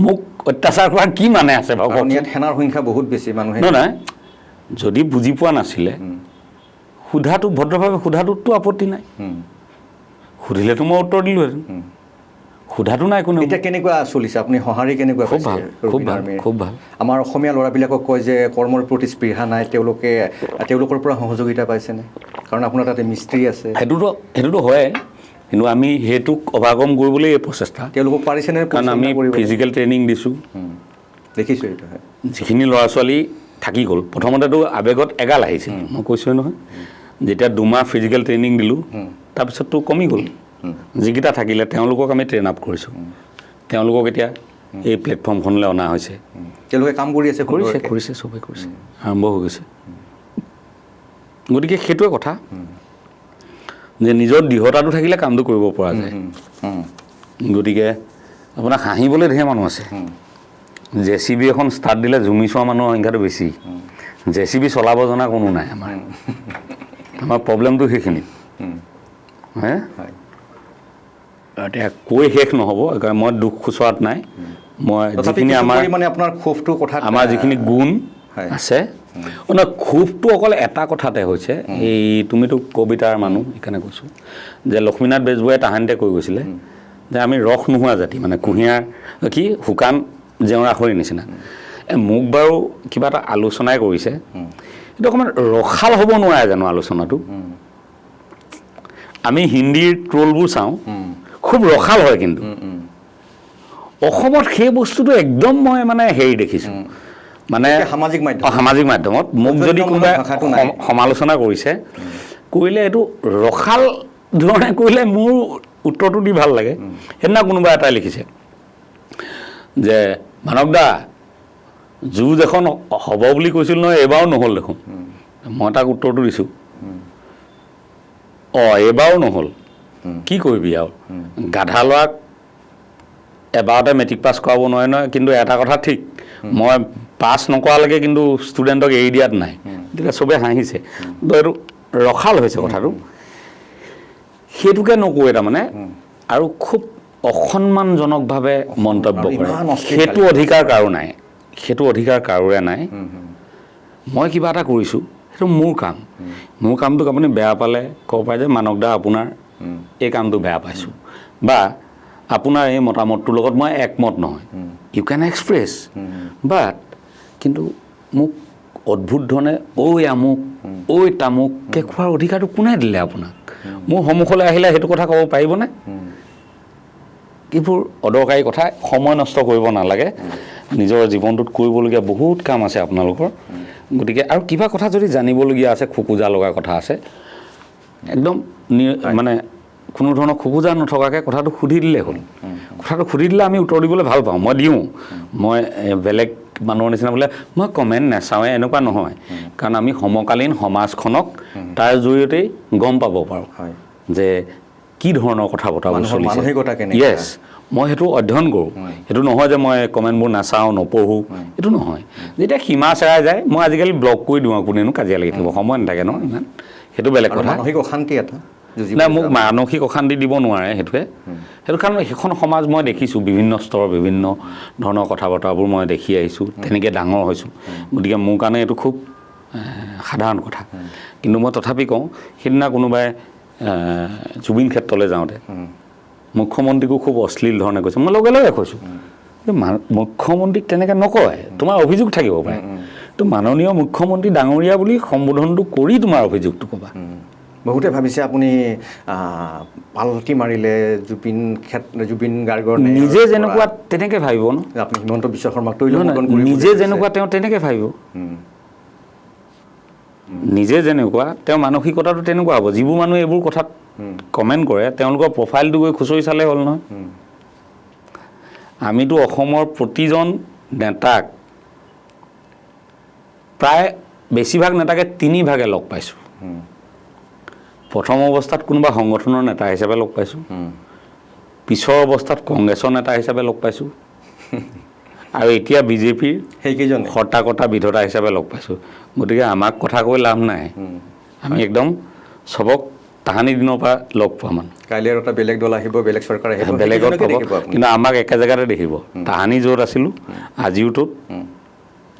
মোক অত্যাচাৰ কৰাৰ কি মানে আছে বাৰু ইয়াত সেনাৰ সংখ্যা বহুত বেছি মানুহে নহয় যদি বুজি পোৱা নাছিলে সোধাটো ভদ্ৰভাৱে সোধাটোতো আপত্তি নাই সুধিলেতো মই উত্তৰ দিলোহেঁতেন সোধাটো নাই কোনো এতিয়া কেনেকুৱা চলিছে আপুনি সঁহাৰি কেনেকুৱা খুব ভাল আমাৰ অসমীয়া ল'ৰাবিলাকক কয় যে কৰ্মৰ প্ৰতি স্পৃহা নাই তেওঁলোকৰ পৰা সহযোগিতা পাইছেনে কাৰণ আপোনাৰ তাতে মিস্ত্ৰী আছে সেইটোতো হয় কিন্তু আমি সেইটোক অভাগম কৰিবলৈ এই প্ৰচেষ্টা তেওঁলোকক পাৰিছেনে কাৰণ আমি ফিজিকেল ট্ৰেইনিং দিছোঁ দেখিছোঁ এইটো হয় যিখিনি ল'ৰা ছোৱালী থাকি গ'ল প্ৰথমতেতো আৱেগত এগাল আহিছিল মই কৈছোঁৱে নহয় যেতিয়া 2 মাহ ফিজিকেল ট্ৰেইনিং দিলোঁ তাৰপিছততো কমি গ'ল যিকেইটা থাকিলে তেওঁলোকক আমি ট্ৰেইন আপ কৰিছোঁ তেওঁলোকক এতিয়া এই প্লেটফৰ্মখনলৈ অনা হৈছে তেওঁলোকে কাম কৰি আছে কৰিছে চবেই কৰিছে আৰম্ভ হৈ গৈছে গতিকে সেইটোৱে কথা যে নিজৰ দৃঢ়তাটো থাকিলে কামটো কৰিব পৰা যায় গতিকে আপোনাৰ হাঁহিবলৈ ঢেৰ মানুহ আছে JCB এখন ষ্টাৰ্ট দিলে জুমি চোৱা মানুহৰ সংখ্যাটো বেছি JCB চলাব জনা কোনো নাই আমাৰ প্ৰব্লেমটো সেইখিনিত হে এতিয়া কৈ শেষ নহ'ব মই দুখ খুচৰাত নাই মই যিখিনি আমাৰ যিখিনি গুণ আছে ক্ষোভটো অকল এটা কথাতে হৈছে এই তুমিতো কবিতাৰ মানুহ সেইকাৰণে কৈছোঁ যে লক্ষ্মীনাথ বেজবৰুৱাই তাহানিতে কৈ গৈছিলে যে আমি ৰস নোহোৱা জাতি মানে কুঁহিয়াৰ কি শুকান জেওৰা খৰিৰ নিচিনা মোক বাৰু কিবা এটা আলোচনাই কৰিছে এইটো অকণমান ৰসাল হ'ব নোৱাৰে জানো আলোচনাটো আমি হিন্দীৰ ট্ৰলবোৰ চাওঁ খুব ৰসাল হয় কিন্তু অসমত সেই বস্তুটো একদম মই মানে হেৰি দেখিছোঁ মানে সামাজিক মাধ্যমত মোক যদি কোনোবাই সমালোচনা কৰিছে কৰিলে এইটো ৰসাল ধৰণে কৰিলে মোৰ উত্তৰটো দি ভাল লাগে সেইদিনা কোনোবা এটাই লিখিছে যে মানৱ দা যুঁজ এখন হ'ব বুলি কৈছিল নহয় এইবাৰো নহ'ল দেখোন মই তাক উত্তৰটো দিছোঁ এইবাৰো নহ'ল কি কৰিবি আৰু গাধা ল'ৰাক এবাৰতে মেট্ৰিক পাছ কৰাব নোৱাৰে নহয় কিন্তু এটা কথা ঠিক মই পাছ নকৰালৈকে কিন্তু ষ্টুডেণ্টক এৰি দিয়াত নাই তেতিয়া চবেই হাঁহিছে তো এইটো ৰসাল হৈছে কথাটো সেইটোকে নকয় তাৰমানে আৰু খুব অসন্মানজনকভাৱে মন্তব্য কৰে সেইটো অধিকাৰ কাৰোৰে নাই মই কিবা এটা কৰিছোঁ সেইটো মোৰ কামটোক আপুনি বেয়া পালে ক'ব পাৰে যে মানৱ দা আপোনাৰ এই কামটো বেয়া পাইছোঁ বা আপোনাৰ এই মতামতটোৰ লগত মই একমত নহয় ইউ কেন এক্সপ্ৰেছ বাট কিন্তু মোক অদ্ভুত ধৰণে আমুক তামুককৈ খোৱাৰ অধিকাৰটো কোনে দিলে আপোনাক মোৰ সন্মুখলৈ আহিলে সেইটো কথা ক'ব পাৰিবনে এইবোৰ অদৰকাৰী কথা সময় নষ্ট কৰিব নালাগে নিজৰ জীৱনটোত কৰিবলগীয়া বহুত কাম আছে আপোনালোকৰ গতিকে আৰু কিবা কথা যদি জানিবলগীয়া আছে খোকোজা লগা কথা আছে একদম মানে কোনো ধৰণৰ খোকোজা নথকাকৈ কথাটো সুধি দিলে হ'ল কথাটো সুধি দিলে আমি উত্তৰ দিবলৈ ভাল পাওঁ মই দিওঁ মই বেলেগ মানুহৰ নিচিনা বোলে মই কমেণ্ট নাচাওঁৱে এনেকুৱা নহয় কাৰণ আমি সমকালীন সমাজখনক তাৰ জৰিয়তেই গম পাব পাৰোঁ যে কি ধৰণৰ কথা বতৰাবোৰ চলিছে য়েছ মই সেইটো অধ্যয়ন কৰোঁ সেইটো নহয় যে মই কমেণ্টবোৰ নাচাওঁ নপঢ়োঁ এইটো নহয় যেতিয়া সীমা চেৰাই যায় মই আজিকালি ব্লক কৰি দিওঁ কোনেনো কাজিয়া লাগি থাকিব সময় নাথাকে ন ইমান সেইটো বেলেগ কথা নাই মোক মানসিক অশান্তি দিব নোৱাৰে সেইটো কাৰণ সেইখন সমাজ মই দেখিছোঁ বিভিন্ন স্তৰৰ বিভিন্ন ধৰণৰ কথা বতৰাবোৰ মই দেখি আহিছোঁ তেনেকৈ ডাঙৰ হৈছোঁ গতিকে মোৰ কাৰণে এইটো খুব সাধাৰণ কথা কিন্তু মই তথাপি কওঁ সেইদিনা কোনোবাই জুবিন ক্ষেত্ৰলৈ যাওঁতে মুখ্যমন্ত্ৰীকো খুব অশ্লীল ধৰণে কৈছে মই লগে লগে কৈছোঁ মুখ্যমন্ত্ৰীক তেনেকৈ নকয় তোমাৰ অভিযোগ থাকিব পাৰে তো মাননীয় মুখ্যমন্ত্ৰী ডাঙৰীয়া বুলি সম্বোধনটো কৰি তোমাৰ অভিযোগটো ক'বা বহুতে ভাবিছে আপুনি পালটি মাৰিলে জুবিন গাৰ্গৰ নিজে যেনেকুৱা তেনেকৈ ভাবিব ন আপুনি হিমন্ত বিশ্ব শৰ্মাক নিজে যেনেকুৱা তেওঁ তেনেকৈ ভাবিব নিজে যেনেকুৱা তেওঁ মানসিকতাটো তেনেকুৱা হ'ব যিবোৰ মানুহে এইবোৰ কথাত কমেণ্ট কৰে তেওঁলোকৰ প্ৰফাইলটো গৈ খুচৰি চালে হ'ল নহয় আমিতো অসমৰ প্ৰতিজন নেতাক প্ৰায় বেছিভাগ নেতাকে 3 ভাগে লগ পাইছোঁ প্ৰথম অৱস্থাত কোনোবা সংগঠনৰ নেতা হিচাপে লগ পাইছোঁ পিছৰ অৱস্থাত কংগ্ৰেছৰ নেতা হিচাপে লগ পাইছোঁ আৰু এতিয়া বিজেপিৰ সেইকেইজন হৰ্তাকৰ্তা বিধতা হিচাপে লগ পাইছোঁ গতিকে আমাক কথা কৈ লাভ নাই আমি একদম চবক তাহানি দিনৰ পৰা লগ পোৱা মানুহ কাইলৈ আৰু এটা বেলেগ দল আহিব বেলেগ চৰকাৰ আহিব বেলেগত পাব কিন্তু আমাক একে জেগাতে দেখিব তাহানি য'ত আছিলোঁ আজিও ত'ত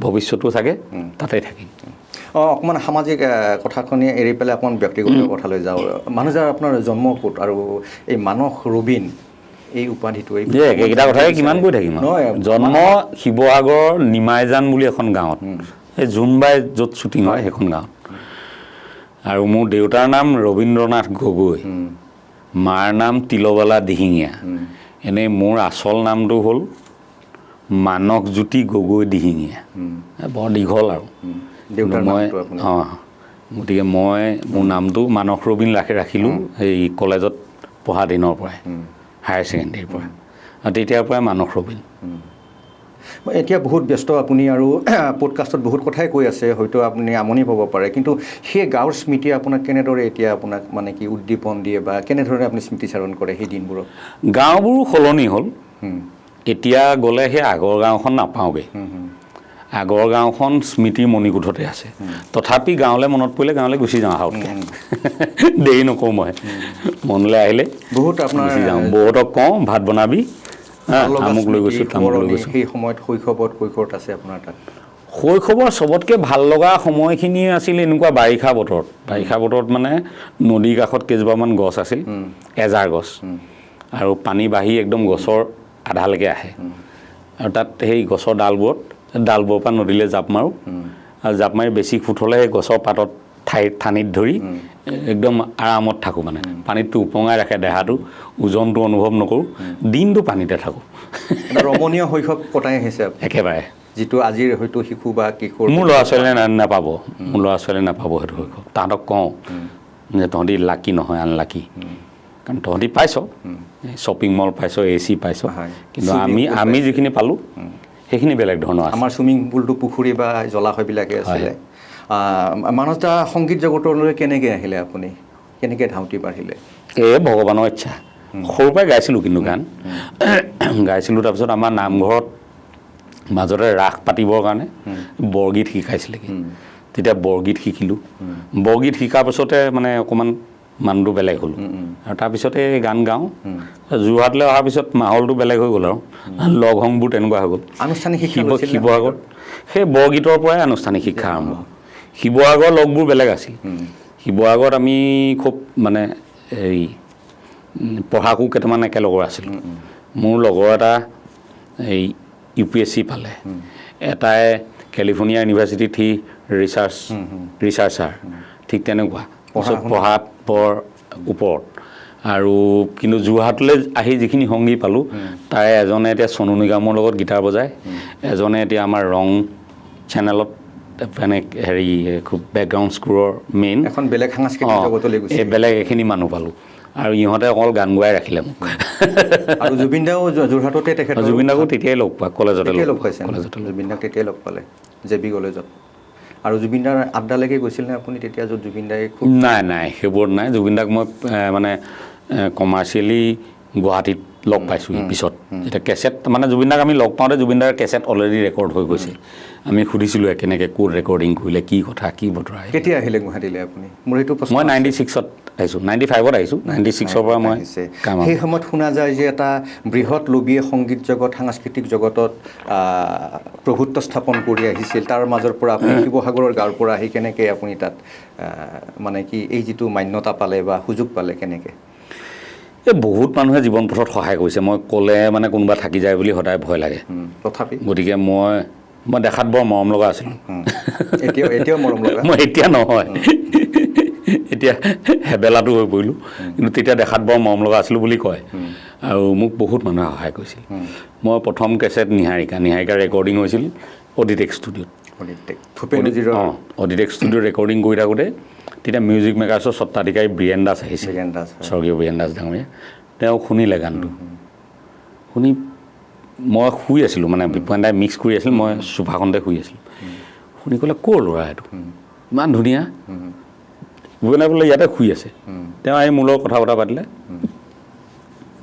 ভৱিষ্যতো চাগে তাতে থাকিম অকণমান সামাজিক কথাখিনি এৰি পেলাই অকণমান ব্যক্তিগত কথালৈ যাওঁ মানুহজাৰ আপোনাৰ জন্ম ক'ত আৰু এই মানস ৰবিন এই উপাধিটো এইকেইটা কথাকে কিমান কৈ থাকিম জন্ম শিৱসাগৰ নিমাইজান বুলি এখন গাঁৱত এই জোনবাই য'ত শ্বুটিং হয় সেইখন গাঁৱত আৰু মোৰ দেউতাৰ নাম ৰবীন্দ্ৰনাথ গগৈ মাৰ নাম তিলবালা দিহিঙীয়া এনেই মোৰ আচল নামটো হ'ল মানসজ্যোতি গগৈ দিহিঙীয়া বৰ দীঘল আৰু মই গতিকে মই মোৰ নামটো মানস ৰবীন ৰাখিলোঁ এই কলেজত পঢ়া দিনৰ পৰাই হায়াৰ ছেকেণ্ডেৰীৰ পৰা আৰু তেতিয়াৰ পৰাই মানস ৰবীন এতিয়া বহুত ব্যস্ত আপুনি আৰু পডকাষ্টত বহুত কথাই কৈ আছে, হয়তো আপুনি আমনি পাব পাৰে, কিন্তু সেই গাঁৱৰ স্মৃতি আপোনাক কেনেদৰে এতিয়া আপোনাক মানে কি উদ্দীপন দিয়ে বা কেনেধৰণে আপুনি স্মৃতিচাৰণ কৰে সেই দিনবোৰত? গাঁওবোৰো সলনি হ'ল। এতিয়া গ'লে সেই আগৰ গাঁওখন নাপাওঁগৈ। আগৰ গাঁওখন স্মৃতিৰ মণিকোঠতে আছে। তথাপি গাঁৱলৈ মনত পৰিলে গাঁৱলৈ গুচি যাওঁ আহতকৈ। দেৰি নকৰোঁ মই, মনলৈ আহিলে বহুত আপোনাৰ গুচি যাওঁ। বহুতক কওঁ ভাত বনাবি, আমুক লৈ গৈছোঁ তামুক লৈ গৈছোঁ। সেই সময়ত কৈশোৰত আছে আপোনাৰ তাত? শৈশৱৰ চবতকৈ ভাল লগা সময়খিনি আছিল এনেকুৱা বাৰিষা বতৰত। বাৰিষা বতৰত মানে নদীৰ কাষত কেইজোপামান গছ আছিল, এজাৰ গছ, আৰু পানী বাঢ়ি একদম গছৰ আধালৈকে আহে, আৰু তাত সেই গছৰ ডালবোৰৰ পৰা নদীলৈ জাপ মাৰোঁ, আৰু জাপ মাৰি বেছি ফুট হ'লে সেই গছৰ পাতত ঠানিত ধৰি একদম আৰামত থাকোঁ। মানে পানীটো উপঙাই ৰাখে দেহাটো, ওজনটো অনুভৱ নকৰোঁ, দিনটো পানীতে থাকোঁ। ৰমণীয় শৈশৱ কটাই আহিছে একেবাৰে, যিটো আজিৰ হয়তো শিশু বা কিশোৰ মোৰ ল'ৰা ছোৱালীয়ে নাপাব। মোৰ ল'ৰা ছোৱালীয়ে নাপাব সেইটো শৈশৱ। তাহাঁতক কওঁ যে তহঁতি লাকি নহয় আনলাকি, কাৰণ তহঁতি পাইছ, শ্বপিং মল পাইছ, AC পাইছ, কিন্তু আমি যিখিনি পালোঁ সেইখিনি বেলেগ ধৰণৰ আছে। আমাৰ চুইমিং পুলটো পুখুৰী বা জলাশয়বিলাকে আছিলে। মানস দা সংগীত জগতলৈ কেনেকৈ আহিলে আপুনি? কেনেকৈ ধাউতি বাঢ়িলে? ভগৱানৰ ইচ্ছা। সৰুৰ পৰাই গাইছিলোঁ কিন্তু গান গাইছিলোঁ। তাৰপিছত আমাৰ নামঘৰত মাজতে ৰাস পাতিবৰ কাৰণে বৰগীত শিকাইছিলে। তেতিয়া বৰগীত শিকিলোঁ। বৰগীত শিকাৰ পাছতে মানে অকণমান মানুহটো বেলেগ হ'ল, আৰু তাৰপিছতে গান গাওঁ। যোৰহাটলৈ অহাৰ পিছত মাহলটো বেলেগ হৈ গ'ল, আৰু লগ সংবোৰ তেনেকুৱা হৈ গ'ল। আনুষ্ঠানিক শিক্ষা শিৱসাগৰ সেই বৰগীতৰ পৰাই আনুষ্ঠানিক শিক্ষা আৰম্ভ। শিৱসাগৰৰ লগবোৰ বেলেগ আছিল। শিৱসাগৰত আমি খুব মানে এই পঢ়াকো কেইটামান একেলগৰ আছিলোঁ। মোৰ লগৰ এটা এই UPSC পালে, এটাই কেলিফৰ্ণিয়া ইউনিভাৰ্চিটিত সি ৰিচাৰ্চাৰ, ঠিক তেনেকুৱা পঢ়াত বৰ ওপৰত। আৰু কিন্তু যোৰহাটলৈ আহি যিখিনি সংগী পালোঁ, তাৰে এজনে এতিয়া চনু নিগমৰ লগত গীটাৰ বজায়, এজনে এতিয়া আমাৰ ৰং চেনেলত মানে হেৰি খুব বেকগ্ৰাউণ্ড স্ক'ৰৰ মেইন এখন বেলেগ সাংস্কৃতিক জগতলৈ গৈছে। বেলেগ এইখিনি মানুহ পালোঁ, আৰু ইহঁতে অকল গান গোৱাই ৰাখিলে মোক। আৰু জুবিন দাও যোৰহাটতে তেখেত জুবিন দাকো তেতিয়াই লগ পোৱা, কলেজতে লগ পাইছে। জুবিন দাক তেতিয়াই লগ পালে JB কলেজত। আৰু জুবিন দাৰ আড্ডালৈকে গৈছিল নে আপুনি তেতিয়া, য'ত জুবিন দাই খুব? নাই সেইবোৰত নাই। জুবিন দাক মই মানে কমাৰ্চিয়েলি গুৱাহাটীত লগ পাইছোঁ পিছত, এতিয়া কেছেট মানে জুবিন দাক আমি লগ পাওঁতে জুবিন দাৰ কেছেট অলৰেডি ৰেকৰ্ড হৈ গৈছে। আমি সুধিছিলোঁ কেনেকৈ ক'ত ৰেকৰ্ডিং কৰিলে, কি কথা কি বতৰা। কেতিয়া আহিলে গুৱাহাটীলৈ আপুনি? মোৰ এইটো প্ৰশ্ন। মই 96ত আহিছোঁ, 95ত আহিছোঁ। 96ৰ পৰা মই কাম। সেই সময়ত শুনা যায় যে এটা বৃহৎ লোভীয়ে সংগীত জগত, সাংস্কৃতিক জগতত প্ৰভুত্ব স্থাপন কৰি আহিছিল। তাৰ মাজৰ পৰা আপুনি শিৱসাগৰৰ গাঁৱৰ পৰা আহি কেনেকৈ আপুনি তাত মানে কি এই যিটো মান্যতা পালে বা সুযোগ পালে কেনেকৈ? বহুত মানুহে জীৱন পথত সহায় কৰিছে। মই ক'লে মানে কোনোবা থাকি যায় বুলি সদায় ভয় লাগে। তথাপি গতিকে মই দেখাত বৰ মৰম লগা আছিলোঁ। এতিয়াও মৰম লগা? মই এতিয়া নহয়, এতিয়া হেবেলাটো হৈ পৰিলোঁ, কিন্তু তেতিয়া দেখাত বৰ মৰম লগা আছিলোঁ বুলি কয়। আৰু মোক বহুত মানুহে সহায় কৰিছিল। মই প্ৰথম কেছেট নিহাৰিকা ৰেকৰ্ডিং হৈছিল অডিটেক্স ষ্টুডিঅ'ত। অডিটেক্স ষ্টুডিঅ'ত ৰেকৰ্ডিং কৰি থাকোঁতে তেতিয়া মিউজিক মেকাৰ্ছৰ স্বত্বাধিকাৰী বীৰেন দাস আহিছিল, স্বৰ্গীয় বীৰেন দাস ডাঙৰীয়া। তেওঁ শুনিলে গানটো, শুনি মই শুই আছিলোঁ, মানে বিপন দাই মিক্স কৰি আছিল, মই চোফাখনতে শুই আছিলোঁ। শুনি ক'লে ক'ৰ ল'ৰা এইটো, ইমান ধুনীয়া। বিপন দাই বোলে ইয়াতে শুই আছে। তেওঁ আহি মোৰ লগত কথা বতৰা পাতিলে।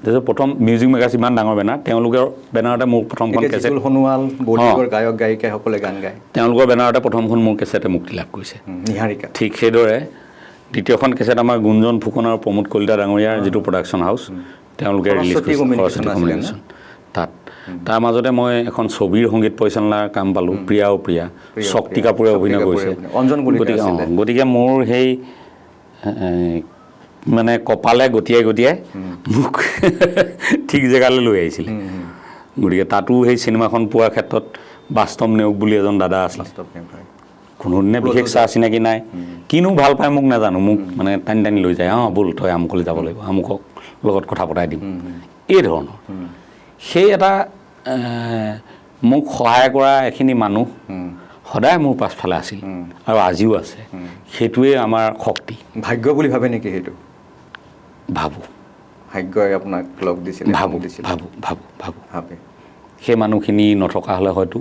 তাৰপিছত প্ৰথম মিউজিক মেকাৰ্ছ ইমান ডাঙৰ বেনাৰ, তেওঁলোকৰ বেনাৰতে মোৰ প্ৰথমখন কেছেট, গায়ক গায়িকাসকলে গান গায়, তেওঁলোকৰ বেনাৰতে প্ৰথমখন মোৰ কেছেটে মুক্তি লাভ কৰিছে, নিহাৰিকা। ঠিক সেইদৰে দ্বিতীয়খন কেছেট আমাৰ গুঞ্জন ফুকন আৰু প্ৰমোদ কলিতা ডাঙৰীয়াৰ যিটো প্ৰডাকশ্যন হাউচ, তেওঁলোকে ৰিলিজ কৰিছে, সৰস্বতী কমিউনিকেশ্যন। তাৰ মাজতে মই এখন ছবিৰ সংগীত পৰিচালনাৰ কাম পালোঁ, প্ৰিয়া ও প্ৰিয়া, শক্তি কাপুৰে অভিনয় কৰিছে। গতিকে মোৰ সেই মানে কপালে গতিয়াই মোক ঠিক জেগালৈ লৈ আহিছিলে। গতিকে তাতো সেই চিনেমাখন পোৱাৰ ক্ষেত্ৰত বাস্তৱ নেওগ বুলি এজন দাদা আছিল। কোনোদিনে বিশেষ চা চিনাকি নাই, কিনো ভাল পায় মোক নাজানো, মোক মানে টানি লৈ যায়, ব'ল তই আমুকলৈ যাব লাগিব, আমুকক লগত কথা পতাই দিম, এই ধৰণৰ। সেই এটা মোক সহায় কৰা এখিনি মানুহ সদায় মোৰ পাছফালে আছিল, আৰু আজিও আছে। সেইটোৱে আমাৰ শক্তি। ভাগ্য বুলি ভাবে নেকি সেইটো? ভাবোঁ। ভাগ্যই আপোনাক লগ দিছিলে? ভাবোঁ। ভাবে। সেই মানুহখিনি নথকা হ'লে হয়তো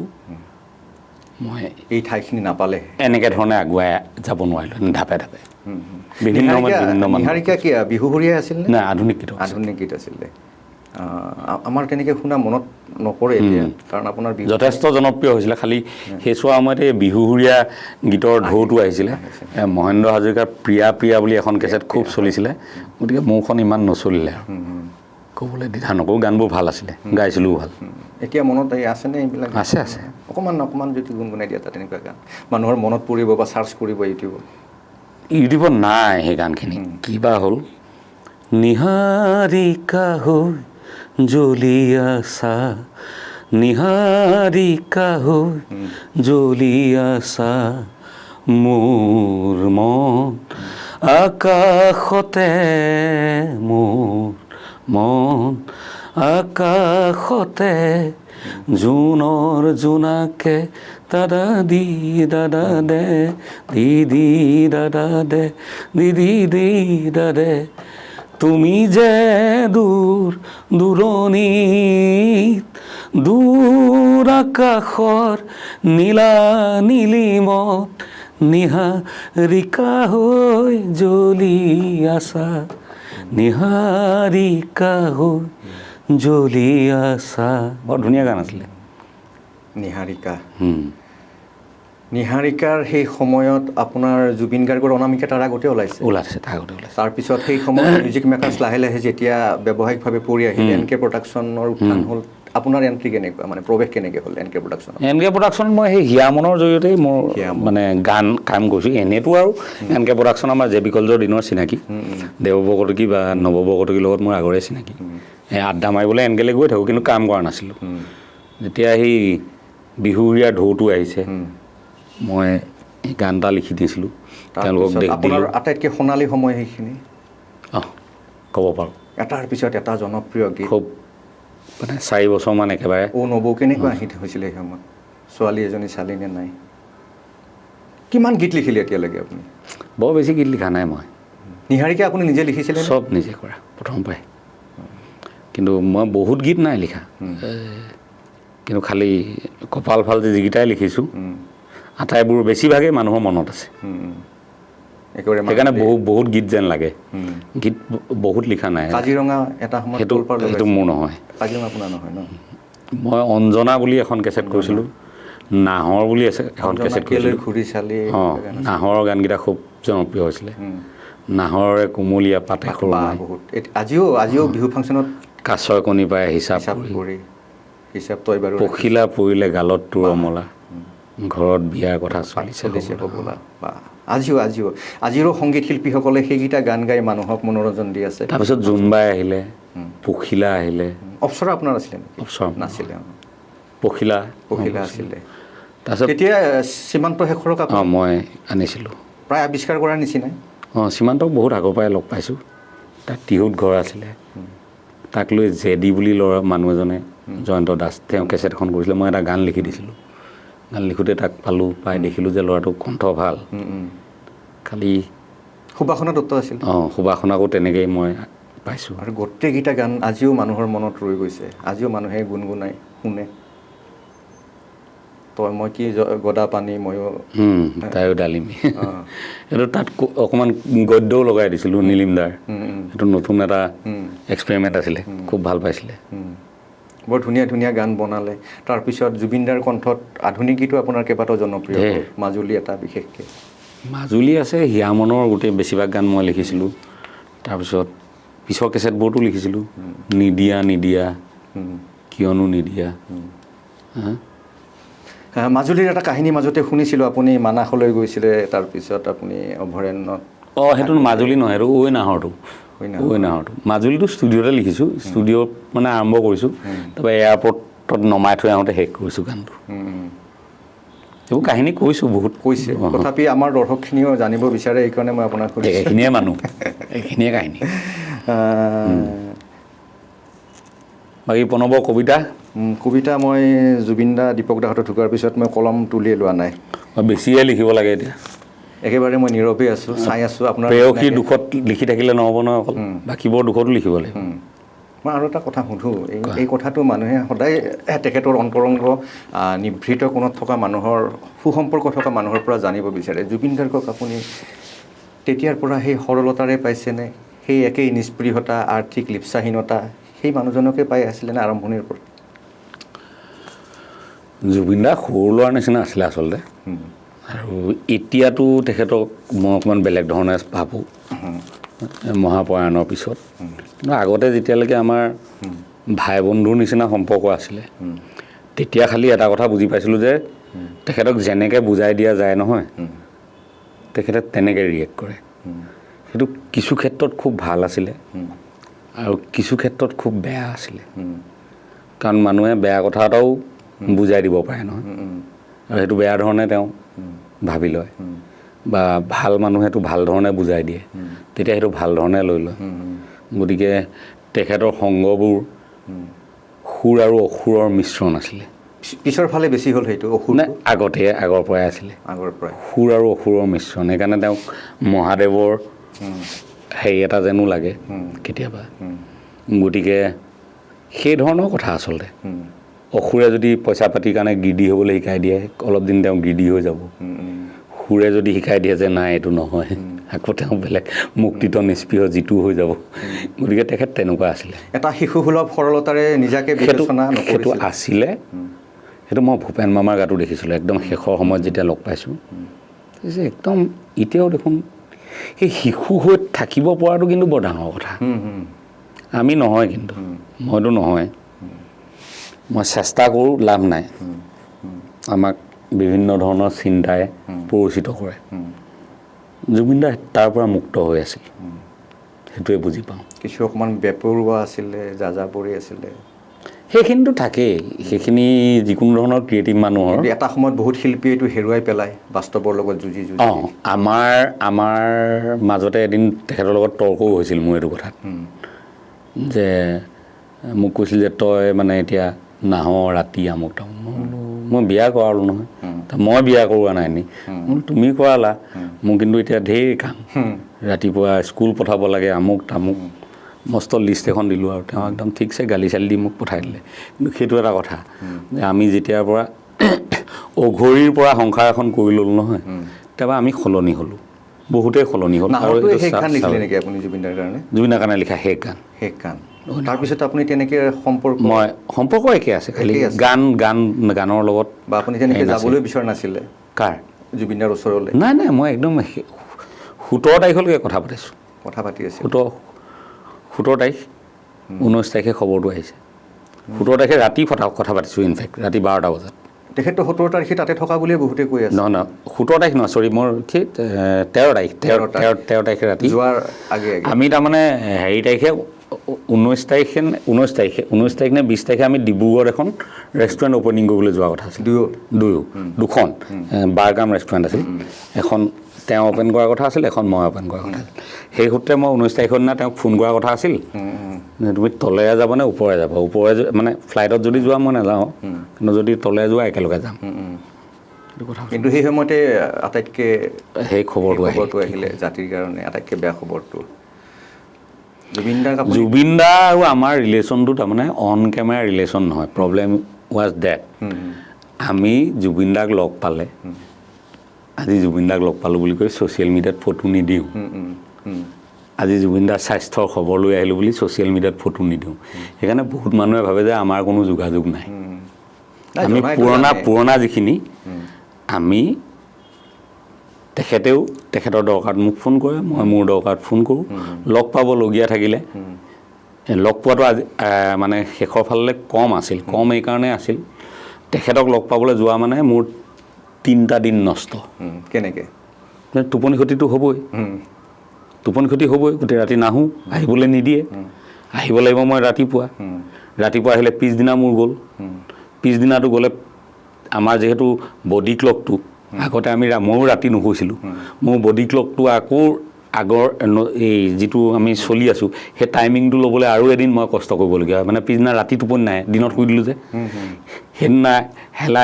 মই এই ঠাইখিনি নাপালে এনেকৈ ধৰণে আগুৱাই যাব নোৱাৰিলোঁ ধাপে ধাপে বিভিন্ন সময়ত বিভিন্ন মানুহ নিহাৰিকা কি বিহুসুৰীয়াই আছিল নে নাই আধুনিক গীত আধুনিক গীত আছিলে আমাৰ তেনেকৈ শুনা মনত নপৰে এতিয়া কাৰণ আপোনাৰ যথেষ্ট জনপ্ৰিয় হৈছিলে খালি সেইচোৱা সময়ত এই বিহুসুৰীয়া গীতৰ ঢৌটো আহিছিলে মহেন্দ্ৰ হাজৰিকাৰ প্ৰিয়া প্ৰিয়া বুলি এখন কেছেট খুব চলিছিলে গতিকে মোৰখন ইমান নচলিলে আৰু ক'বলৈ দ্বিধা নকৰোঁ গানবোৰ ভাল আছিলে গাইছিলোঁ ভাল এতিয়া মনত আছেনে এইবিলাক আছে আছে অকণমান যদি গুণগুণাই দিয়া তাত তেনেকুৱা গান মানুহৰ মনত পৰিব বা চাৰ্চ কৰিব ইউটিউবত নাই সেই গানখিনি কিবা হ'ল নিহাৰিকা হৈ জ্বলি আছা নিহাৰিকা হৈ জ্বলি আছা মোৰ মন আকাশতে মোৰ মন আকাশতে জোনৰ জোনাকে দাদা দি দাদা দে দিদি দাদা দে দিদি দি দাদে তুমি যে দূৰ দূৰণিত দূৰ আকাশৰ নীলা নীলিমত নিহাৰিকা হৈ জ্বলি আছা নিহাৰিকা হৈ জ্বলি আছা বৰ ধুনীয়া গান আছিলে নিহাৰিকাৰ সেই সময়ত আপোনাৰ জুবিন গাৰ্গৰ অনামিকা তাৰ আগতে ওলাইছে তাৰপিছত সেই সময়ত মিউজিক মেকাৰ্ছ লাহে লাহে যেতিয়া ব্যৱসায়িকভাৱে পৰি আহিল এন কে প্ৰডাকশ্যনৰ উত্থান হ'ল আপোনাৰ এণ্ট্ৰি কেনেকুৱা মানে প্ৰৱেশ কেনেকৈ হ'ল এন কে প্ৰডাকশ্যনত মই সেই হিয়ামনৰ জৰিয়তে মোৰ মানে গান কাম কৰিছোঁ এনেইতো আৰু এন কে প্ৰডাকশ্যন আমাৰ জে বি কলেজৰ দিনৰ চিনাকি দেৱবৰকটকী বা নৱবৰকটকীৰ লগত মোৰ আগৰে চিনাকি আড্ডা মাৰিবলৈ এন কেলৈ গৈ থাকোঁ কিন্তু কাম কৰা নাছিলোঁ যেতিয়া সেই বিহুৰীয়া ঢৌটো আহিছে মই এই গান এটা লিখি দিছিলোঁ তেওঁলোকক আপোনাৰ আটাইতকৈ সোণালী সময় সেইখিনি ক'ব পাৰোঁ এটাৰ পিছত এটা জনপ্ৰিয় গীত খুব মানে 4 বছৰমান একেবাৰে নবৌ কেনেকুৱা হিট হৈছিলে সেই সময়ত ছোৱালী এজনী চালিনে নাই কিমান গীত লিখিলে এতিয়ালৈকে আপুনি বৰ বেছি গীত লিখা নাই মই নিহাৰিকা আপুনি নিজে লিখিছিলে চব নিজে কৰা প্ৰথম পাই কিন্তু মই বহুত গীত নাই লিখা কিন্তু খালি কপাল ফাল যিকেইটাই লিখিছোঁ আটাইবোৰ বেছিভাগেই মানুহৰ মনত আছে সেইকাৰণে বহুত গীত যেন লাগে গীত বহুত লিখা নাই কাজিৰঙা এটা সময়ত সেইটো মোৰ নহয় কাজিৰঙা আপোনাৰ নহয় ন মই অঞ্জনা বুলি এখন কেছেট কৰিছিলোঁ নাহৰ বুলি আছে এখন কেছেট কৰিছিলোঁ ঘূৰি চালি নাহৰৰ গানকেইটা খুব জনপ্ৰিয় হৈছিলে নাহৰে কুমলীয়া পাতে বহুত আজিও বিহু ফাংচনত কাছৰ কণী পাই হিচাপ কৰি পখিলা পৰিলে গালত তোৰ অমলা ঘৰত বিয়াৰ কথা চলিছে বা আজিৰো সংগীত শিল্পীসকলে সেইকেইটা গান গাই মানুহক মনোৰঞ্জন দি আছে তাৰপিছত জোনবাই আহিলে পখিলা আহিলে অপ্সৰা আপোনাৰ আছিলে অপ্সৰা নাছিলে পখিলা আছিলে তাৰপিছত তেতিয়া সীমান্ত শেখৰক মই আনিছিলোঁ প্ৰায় আৱিষ্কাৰ কৰাৰ নিচিনাই সীমান্তক বহুত আগৰ পৰাই লগ পাইছোঁ তাত টিহুত ঘৰ আছিলে তাক লৈ জেডি বুলি ল'ৰা মানুহ এজনে জয়ন্ত দাস তেওঁ কেছেট এখন কৰিছিলে মই এটা গান লিখি দিছিলোঁ গান লিখোঁতে তাক পাই দেখিলোঁ যে ল'ৰাটোৰ কণ্ঠ ভাল খালি সুবাসনা দত্ত আছিল সুবাসনাকো তেনেকৈয়ে মই পাইছোঁ আৰু গোটেইকেইটা গান আজিও মানুহৰ মনত ৰৈ গৈছে আজিও মানুহে গুণগুণাই শুনে তই মই কি গদা পানী ময়ো তাইও ডালিমি এইটো তাত অকণমান গদ্যও লগাই দিছিলোঁ নীলিম দাৰ এইটো নতুন এটা এক্সপেৰিমেণ্ট আছিলে খুব ভাল পাইছিলে বৰ ধুনীয়া ধুনীয়া গান বনালে তাৰপিছত জুবিনদাৰ কণ্ঠত আধুনিক গীতো আপোনাৰ কেইবাটাও জনপ্ৰিয় মাজুলী এটা বিশেষকৈ মাজুলী আছে হিয়ামনৰ গোটেই বেছিভাগ গান মই লিখিছিলোঁ তাৰপিছত পিছৰ কেছেটবোৰতো লিখিছিলোঁ নিদিয়া নিদিয়া কিয়নো নিদিয়া মাজুলীৰ এটা কাহিনী মাজতে শুনিছিলোঁ আপুনি মানাসলৈ গৈছিলে তাৰপিছত আপুনি অভয়াৰণ্যত সেইটো মাজুলী নহয় সেইটো নাহৰটো মাজুলীটো ষ্টুডিঅ'তে লিখিছোঁ ষ্টুডিঅ'ত মানে আৰম্ভ কৰিছোঁ তাৰপৰা এয়াৰপৰ্টত নমাই থৈ আহোঁতে শেষ কৰিছোঁ গানটো এইবোৰ কাহিনী কৈছোঁ বহুত কৈছে তথাপি আমাৰ দৰ্শকখিনিও জানিব বিচাৰে এইকাৰণে মই আপোনাক কৈছোঁ এইখিনিয়ে মানুহ এইখিনিয়ে কাহিনী বাকী প্ৰণৱৰ কবিতা মই জুবিনদা দীপক দাহঁতৰ ঢুকোৱাৰ পিছত মই কলম তুলিয়ে লোৱা নাই বেছিয়ে লিখিব লাগে এতিয়া একেবাৰে মই নীৰৱে আছোঁ চাই আছোঁ আপোনাৰ প্ৰেয়সীৰ দুখত লিখি থাকিলে নহ'ব নহয় অকল বাকীবোৰ দুখতো লিখিব লাগিব মই আৰু এটা কথা সুধোঁ এই কথাটো মানুহে সদায় তেখেতৰ অন্তৰংগ নিভৃত কোণত থকা মানুহৰ সুসম্পৰ্ক থকা মানুহৰ পৰা জানিব বিচাৰে জুবিন গাৰ্গক আপুনি তেতিয়াৰ পৰা সেই সৰলতাৰে পাইছেনে সেই একেই নিষ্পৃহতা আৰ্থিক লিপ্সাহীনতা সেই মানুহজনকে পাই আছিলেনে আৰম্ভণিৰ পৰা জুবিন দা সৰু ল'ৰাৰ নিচিনা আছিলে আচলতে আৰু এতিয়াতো তেখেতক মই অকণমান বেলেগ ধৰণে ভাবোঁ মহাপ্ৰয়াণৰ পিছত কিন্তু আগতে যেতিয়ালৈকে আমাৰ ভাই বন্ধুৰ নিচিনা সম্পৰ্ক আছিলে তেতিয়া খালি এটা কথা বুজি পাইছিলোঁ যে তেখেতক যেনেকৈ বুজাই দিয়া যায় নহয় তেখেতে তেনেকৈ ৰিয়েক্ট কৰে সেইটো কিছু ক্ষেত্ৰত খুব ভাল আছিলে আৰু কিছু ক্ষেত্ৰত খুব বেয়া আছিলে কাৰণ মানুহে বেয়া কথা এটাও বুজাই দিব পাৰে নহয় আৰু সেইটো বেয়া ধৰণে তেওঁ ভাবি লয় বা ভাল মানুহেতো ভাল ধৰণে বুজাই দিয়ে তেতিয়া সেইটো ভাল ধৰণে লৈ লয় গতিকে তেখেতৰ সংগবোৰ সুৰ আৰু অসুৰৰ মিশ্ৰণ আছিলে পিছৰ ফালে বেছি হ'ল সেইটো অসুৰ নে আগৰ পৰাই আছিলে আগৰ পৰাই সুৰ আৰু অসুৰৰ মিশ্ৰণ সেইকাৰণে তেওঁক মহাদেৱৰ হেৰি এটা যেনো লাগে কেতিয়াবা গতিকে সেই ধৰণৰ কথা আচলতে অসুৰে যদি পইচা পাতিৰ কাৰণে গিদি হ'বলৈ শিকাই দিয়ে অলপ দিন তেওঁ গিদি হৈ যাব সুৰে যদি শিকাই দিয়ে যে নাই এইটো নহয় আকৌ তেওঁ বেলেগ মুক্তিত নিষ্পৃহ যিটো হৈ যাব গতিকে তেখেত তেনেকুৱা আছিলে এটা শিশুসুলভ সৰলতাৰে নিজাকে বিবেচনা সেইটো আছিলে সেইটো মই ভূপেন মামাৰ গাতো দেখিছিলোঁ একদম শেষৰ সময়ত যেতিয়া লগ পাইছোঁ যে একদম এতিয়াও দেখোন সেই শিশু হৈ থাকিব পৰাটো কিন্তু বৰ ডাঙৰ কথা আমি নহয় কিন্তু মইতো নহয় মই চেষ্টা কৰোঁ লাভ নাই আমাক বিভিন্ন ধৰণৰ চিন্তাই পৰিচিত কৰে জুবিন দা তাৰ পৰা মুক্ত হৈ আছিল সেইটোৱে বুজি পাওঁ কিছু অকণমান বেপৰুৱা আছিলে যাযাবৰী আছিলে সেইখিনিতো থাকেই সেইখিনি যিকোনো ধৰণৰ ক্ৰিয়েটিভ মানুহৰ এটা সময়ত বহুত শিল্পীয়ে এইটো হেৰুৱাই পেলায় বাস্তৱৰ লগত যুঁজি আমাৰ মাজতে এদিন তেখেতৰ লগত তৰ্কও হৈছিল মোৰ এইটো কথাত যে মোক কৈছিল যে তই মানে এতিয়া নাহ ৰাতি আমুক তামুক মই বিয়া কৰালোঁ নহয় মই বিয়া কৰোৱা নাই নি তুমি কৰালা মোৰ কিন্তু এতিয়া ঢেৰ কাম ৰাতিপুৱা স্কুল পঠাব লাগে আমুক তামুক মস্ত লিষ্ট এখন দিলোঁ আৰু তেওঁ একদম ঠিকছে গালি চালি দি মোক পঠাই দিলে কিন্তু সেইটো এটা কথা যে আমি যেতিয়াৰ পৰা অঘৰীৰ পৰা সংসাৰ এখন কৰি ল'লোঁ নহয় তাৰপৰা আমি সলনি হ'লোঁ বহুতেই সলনি হ'ল আৰু জুবিনৰ কাৰণে লিখা শেষ গান তাৰপিছত আপুনি তেনেকৈ সম্পৰ্ক একে আছে খালি গানৰ লগত বা আপুনি তেনেকৈ যাবলৈ বিচৰা নাছিলে কাৰ জুবিনৰ ওচৰলৈ নাই মই একদম 17 তাৰিখলৈকে কথা পাতি আছে 17 তাৰিখ 19 তাৰিখে খবৰটো আহিছে 17 তাৰিখে ৰাতি কথা পাতিছোঁ ইনফেক্ট ৰাতি 12টা বজাত তেখেতটো 17 তাৰিখে তাতে থকা বুলিয়ে বহুতে কৈ আছে নহয় 17 তাৰিখ নহয় চৰি মোৰ ঠিক 13 তাৰিখে ৰাতি যোৱাৰ আগে আমি তাৰমানে হেৰি তাৰিখে 19 তাৰিখ নে 20 তাৰিখে আমি ডিব্ৰুগড়ত এখন ৰেষ্টুৰেণ্ট অ'পেনিং কৰিবলৈ যোৱা কথা আছিল দুখন বাৰগাম ৰেষ্টুৰেণ্ট আছিল এখন তেওঁ অ'পেন কৰাৰ কথা আছিল এখন মই অ'পেন কৰাৰ কথা আছিল সেই সূত্ৰে মই 19 তাৰিখৰ দিনা তেওঁক ফোন কৰাৰ কথা আছিল তুমি তলেৰে যাব নে ওপৰে যাবা ওপৰে মানে ফ্লাইটত যদি যোৱা মই নাযাওঁ কিন্তু যদি তলেৰে যোৱা একেলগে যাম কিন্তু সেই সময়তে আটাইতকৈ সেই খবৰটো আহিলে জাতিৰ কাৰণে আটাইতকৈ বেয়া খবৰটো জুবিন দা আৰু আমাৰ ৰিলেশ্যনটো তাৰমানে অন কেমেৰা ৰিলেশ্যন নহয় প্ৰব্লেম ৱাজ ডেট আমি জুবিন দাক লগ পালে আজি জুবিন দাক লগ পালোঁ বুলি কৈ ছ'চিয়েল মিডিয়াত ফটো নিদিওঁ আজি জুবিন দাৰ স্বাস্থ্যৰ খবৰ লৈ আহিলোঁ বুলি ছ'চিয়েল মিডিয়াত ফটো নিদিওঁ সেইকাৰণে বহুত মানুহে ভাবে যে আমাৰ কোনো যোগাযোগ নাই আমি পুৰণা যিখিনি আমি তেখেতেও তেখেতৰ দৰকাৰত মোক ফোন কৰে মই মোৰ দৰকাৰত ফোন কৰোঁ লগ পাবলগীয়া থাকিলে লগ পোৱাটো আজি মানে শেষৰ ফালে কম এইকাৰণে আছিল তেখেতক লগ পাবলৈ যোৱা মানে মোৰ 3টা দিন নষ্ট কেনেকৈ টোপনি ক্ষতিটো হ'বই গোটেই ৰাতি নাহোঁ আহিবলৈ নিদিয়ে আহিব লাগিব মই ৰাতিপুৱা আহিলে পিছদিনা মোৰ গ'ল পিছদিনাটো গ'লে আমাৰ যিহেতু বডি ক্লকটো আগতে ময়ো ৰাতি নুশুইছিলোঁ মোৰ বডি ক্লকটো আকৌ আগৰ এই যিটো আমি চলি আছোঁ সেই টাইমিংটো ল'বলৈ আৰু এদিন মই কষ্ট কৰিবলগীয়া হয় মানে পিছদিনা ৰাতি টোপনি নাই দিনত শুই দিলোঁ যে সেইদিনা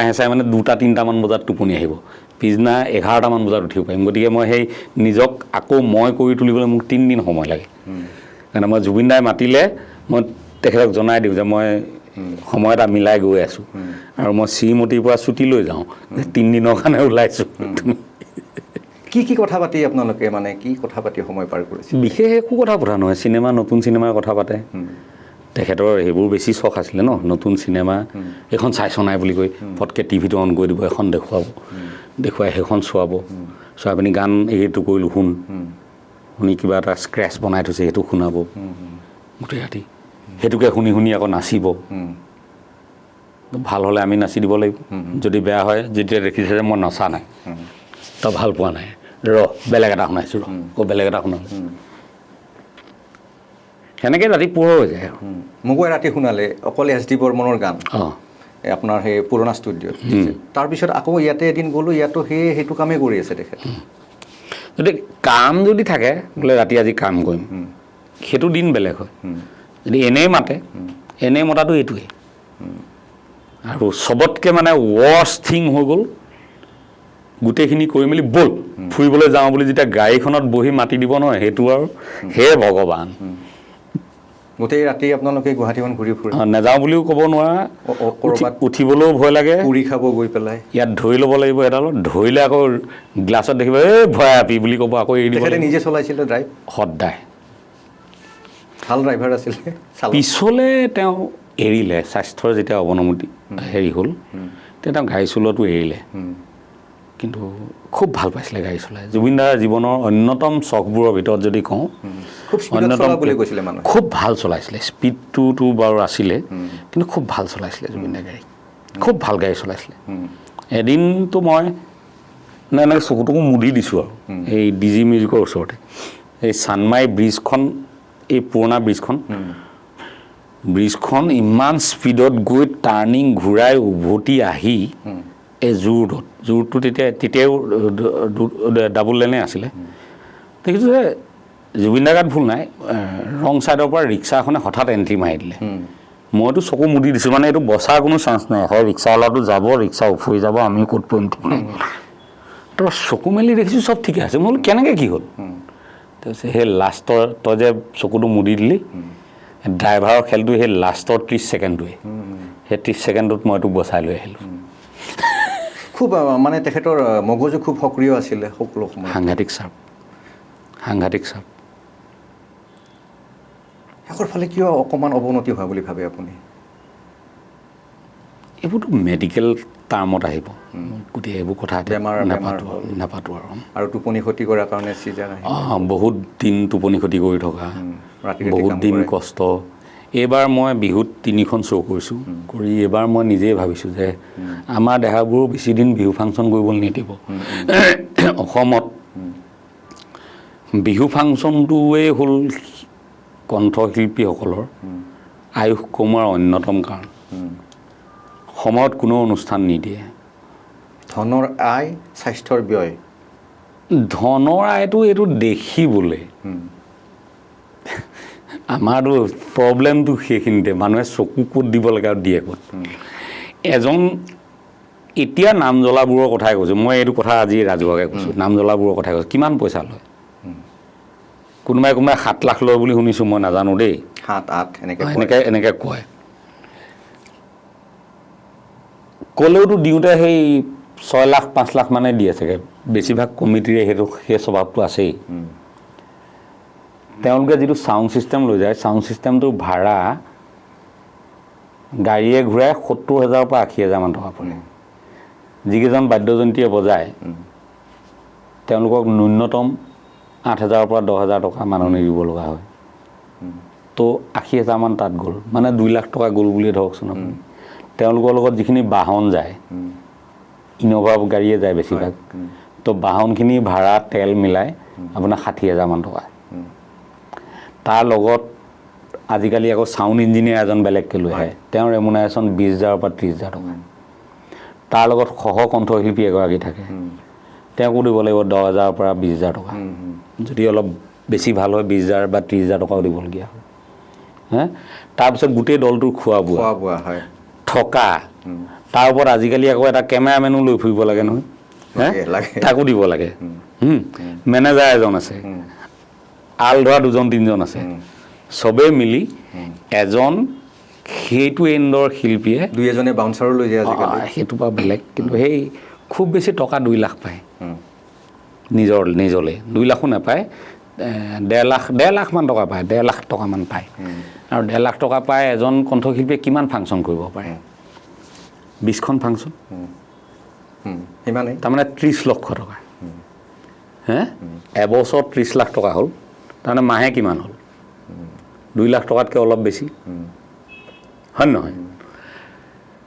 হেঁচাই মানে 2টা-3টামান বজাত টোপনি আহিব পিছদিনা 11টামান বজাত উঠিব পাৰিম গতিকে মই সেই নিজক আকৌ মই কৰি তুলিবলৈ মোক 3 দিন সময় লাগে কাৰণে মই জুবিন দাই মাতিলে মই তেখেতক জনাই দিওঁ যে মই সময় এটা মিলাই গৈ আছোঁ আৰু মই শ্ৰীমতীৰ পৰা ছুটি লৈ যাওঁ 3 দিনৰ কাৰণে ওলাইছোঁ তুমি কি কথা পাতি আপোনালোকে মানে কি কথা পাতি সময় পাৰ কৰিছে বিশেষ একো কথা পতা নহয় চিনেমা নতুন চিনেমাৰ কথা পাতে তেখেতৰ সেইবোৰ বেছি চখ আছিলে ন নতুন চিনেমা এখন চাইছ নাই বুলি কৈ ফটকৈ টিভিটো অন কৰি দিব এখন দেখুৱাব দেখুৱাই সেইখন চোৱাব চোৱাই পিনি গান এইটো কৰিলোঁ শুনি কিবা এটা স্ক্ৰেচ বনাই থৈছে সেইটো শুনাব গোটেই ৰাতি সেইটোকে শুনি শুনি আকৌ নাচিব ভাল হ'লে আমি নাচি দিব লাগিব যদি বেয়া হয় যেতিয়া দেখিছে যে মই নচা নাই তই ভাল পোৱা নাই বেলেগ এটা শুনাইছোঁ আকৌ বেলেগ এটা শুনালোঁ সেনেকৈ ৰাতি পোহৰ হৈ যায় মোকো ৰাতি শুনালে অকল এছ ডি বৰ্মনৰ গান অঁ আপোনাৰ সেই পুৰণা ষ্টুডিঅ'ত তাৰপিছত আকৌ ইয়াতে এদিন গ'লোঁ ইয়াতো সেইটো কামেই কৰি আছে তেখেত যদি কাম যদি থাকে বোলে ৰাতি আজি কাম কৰিম সেইটো দিন বেলেগ হয় যদি এনেই মাতে এনেই মতাটো এইটোৱেই আৰু চবতকৈ মানে ৱৰ্ষ্ট থিং হৈ গ'ল গোটেইখিনি কৰি মেলি ব'ল ফুৰিবলৈ যাওঁ বুলি যেতিয়া গাড়ীখনত বহি মাতি দিব নহয় সেইটো আৰু হে ভগৱান গোটেই ৰাতি আপোনালোকে গুৱাহাটীখন ঘূৰি ফুৰে নাযাওঁ বুলিও ক'ব নোৱাৰা উঠিবলৈও ভয় লাগে পুৰি খাব গৈ পেলাই ইয়াত ধৰি ল'ব লাগিব এডালত ধৰিলে আকৌ গ্লাছত দেখিব এই ভয় আপি বুলি ক'ব আকৌ এৰি দিব নিজে চলাইছিলে ড্ৰাইভ সদায় ভাল ড্ৰাইভাৰ আছিলে পিছলৈ তেওঁ এৰিলে স্বাস্থ্যৰ যেতিয়া অৱনতি হেৰি হ'ল তেতিয়া তেওঁ গাড়ী চলোৱাটো এৰিলে কিন্তু খুব ভাল পাইছিলে গাড়ী চলাই জুবিন দাৰ জীৱনৰ অন্যতম চখবোৰৰ ভিতৰত যদি কওঁ খুব ভাল চলাইছিলে স্পীডটোতো বাৰু আছিলে কিন্তু খুব ভাল চলাইছিলে জুবিন দাৰ গাড়ী খুব ভাল গাড়ী চলাইছিলে এদিনতো মই মানে এনেকৈ চকুটোকো মুদি দিছোঁ আৰু এই ডি জি মিউজিকৰ ওচৰতে এই চানমাই ব্ৰিজখন এই পুৰণা ব্ৰিজখন ইমান স্পীডত গৈ টাৰ্ণিং ঘূৰাই উভতি আহি এই জোৰটো তেতিয়াও ডাবল লেনে আছিলে দেখিছোঁ যে জুবিন দাৰ গাত ভুল নাই ৰং ছাইডৰ পৰা ৰিক্সা এখনে হঠাৎ এণ্ট্ৰি মাৰি দিলে মইতো চকু মুদি দিছোঁ মানে এইটো বচাৰ কোনো চান্স নাই হয় ৰিক্সাৱালাটো যাব ৰিক্সা উফৰি যাব আমি ক'ত পৰিম ঠিক নাই তো চকু মেলি দেখিছোঁ চব ঠিকে আছে মই বোলো কেনেকৈ কি হ'ল তাৰপিছত সেই লাষ্টৰ তই যে চকুটো মুদি দিলি ড্ৰাইভাৰৰ খেলটো সেই লাষ্টৰ 30 ছেকেণ্ডটোৱে সেই 30 ছেকেণ্ডত মই তোক বচাই লৈ আহিলোঁ খুব মানে তেখেতৰ মগজু খুব সক্ৰিয় আছিলে সকলো সময় সাংঘাতিক চাপ শেষৰ ফালে কিয় অকণমান অৱনতি হোৱা বুলি ভাবে আপুনি এইবোৰতো মেডিকেল টাৰ্মত আহিব গতিকে এইবোৰ কথা নাপাতো আৰু টোপনি ক্ষতি কৰাৰ কাৰণে চিজাৰ বহুত দিন টোপনি ক্ষতি কৰি থকা বহুত দিন কষ্ট এইবাৰ মই বিহুত 3খন শ্ব' কৰিছোঁ কৰি এইবাৰ মই নিজেই ভাবিছোঁ যে আমাৰ দেহাবোৰো বেছি দিন বিহু ফাংচন কৰিবলৈ নিদিব অসমত বিহু ফাংচনটোৱেই হ'ল কণ্ঠশিল্পীসকলৰ আয়ুস কমোৱাৰ অন্যতম কাৰণ সময়ত কোনো অনুষ্ঠান নিদিয়ে ধনৰ আয় স্বাস্থ্যৰ ব্যয় ধনৰ আয়টো এইটো দেখিবলৈ আমাৰতো প্ৰব্লেমটো সেইখিনিতে মানুহে চকু ক'ত দিব লাগে আৰু দিয়ে ক'ত এজন এতিয়া নাম জ্বলাবোৰৰ কথাই কৈছোঁ মই এইটো কথা আজি ৰাজহুৱাকৈ কৈছোঁ নাম জ্বলাবোৰৰ কথাই কৈছোঁ কিমান পইচা লয় কোনোবাই 7 লাখ লয় বুলি শুনিছোঁ মই নাজানো দেই 7-8 এনেকৈ কয় ক'লেওতো দিওঁতে সেই 6 লাখ 5 লাখ মানে দিয়ে চাগে বেছিভাগ কমিটিৰে সেই স্বভাৱটো আছেই তেওঁলোকে যিটো ছাউণ্ড ছিষ্টেম লৈ যায় ছাউণ্ড ছিষ্টেমটোৰ ভাড়া গাড়ীয়ে ঘূৰাই 70,000 পৰা 80,000 মান টকা পৰে যিকেইজন বাদ্যযন্ত্ৰীয়ে বজায় তেওঁলোকক ন্যূনতম 8,000 পৰা 10,000 টকা মাননি দিব লগা হয় তো 80,000 মান তাত গ'ল মানে 2 লাখ টকা গ'ল বুলিয়ে ধৰকচোন আপুনি তেওঁলোকৰ লগত যিখিনি বাহন যায় ইন'ভা গাড়ীয়ে যায় বেছিভাগ তো বাহনখিনি ভাড়া তেল মিলাই আপোনাৰ 60,000 মান টকা তাৰ লগত আজিকালি আকৌ ছাউণ্ড ইঞ্জিনিয়াৰ এজন বেলেগকৈ লৈ আহে তেওঁৰ ৰেমুনাৰেশ্যন 20,000 পৰা 30,000 টকা তাৰ লগত কণ্ঠশিল্পী এগৰাকী থাকে তেওঁকো দিব লাগিব 10,000 পৰা 20,000 টকা যদি অলপ বেছি ভাল হয় 20,000 বা 30,000 টকাও দিবলগীয়া হয় তাৰপিছত গোটেই দলটোৰ খোৱা বোৱা থকা তাৰ ওপৰত আজিকালি আকৌ এটা কেমেৰামেনো লৈ ফুৰিব লাগে নহয় তাকো দিব লাগে মেনেজাৰ এজন আছে আল ধৰা 2-3জন আছে চবেই মিলি এজন সেইটো এণ্ডৰ শিল্পীয়ে দুই এজনে বাউন্সাৰো লৈ যায় আজিকালি সেইটো পৰা বেলেগ কিন্তু সেই খুব বেছি টকা 2 লাখ পায় হুম, নিজলে 2 লাখো নাপায় 1.5 লাখ মান টকা পায় 1.5 লাখ টকা মান পায় আৰু 1.5 লাখ টকা পায় এজন কণ্ঠশিল্পীয়ে কিমান ফাংচন কৰিব পাৰে 20খন ফাংচন সিমানেই তাৰমানে 30 লক্ষ টকা হে এবছৰত 30 লাখ টকা হ'ল তাৰমানে মাহে কিমান হ'ল 2 লাখ টকাতকৈ অলপ বেছি হয় নহয়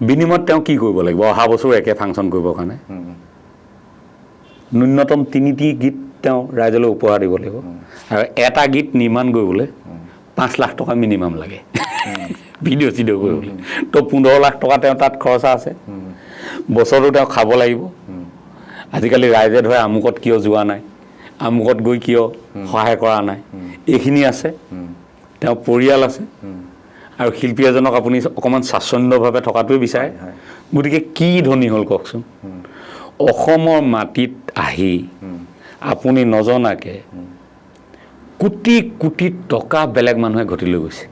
বিনিময়ত তেওঁ কি কৰিব লাগিব অহা বছৰ একে ফাংচন কৰিবৰ কাৰণে ন্যূনতম 3টি গীত তেওঁ ৰাইজলৈ উপহাৰ দিব লাগিব আৰু এটা গীত নিৰ্মাণ কৰিবলৈ 5 লাখ টকা মিনিমাম লাগে ভিডিঅ' চিডিঅ' কৰিবলৈ তো 15 লাখ টকা তেওঁ তাত খৰচা আছে বছৰটো তেওঁ খাব লাগিব আজিকালি ৰাইজে ধৰে আমুকত কিয় যোৱা নাই আমুকত গৈ কিয় সহায় কৰা নাই এইখিনি আছে তেওঁ পৰিয়াল আছে আৰু শিল্পী এজনক আপুনি অকণমান স্বাচ্ছন্দ্যভাৱে থকাটোৱে বিচাৰে গতিকে কি ধনী হ'ল কওকচোন অসমৰ মাটিত আহি আপুনি নজনাকে কোটি কোটি টকা বেলেগ মানুহে ঘটি লৈ গৈছে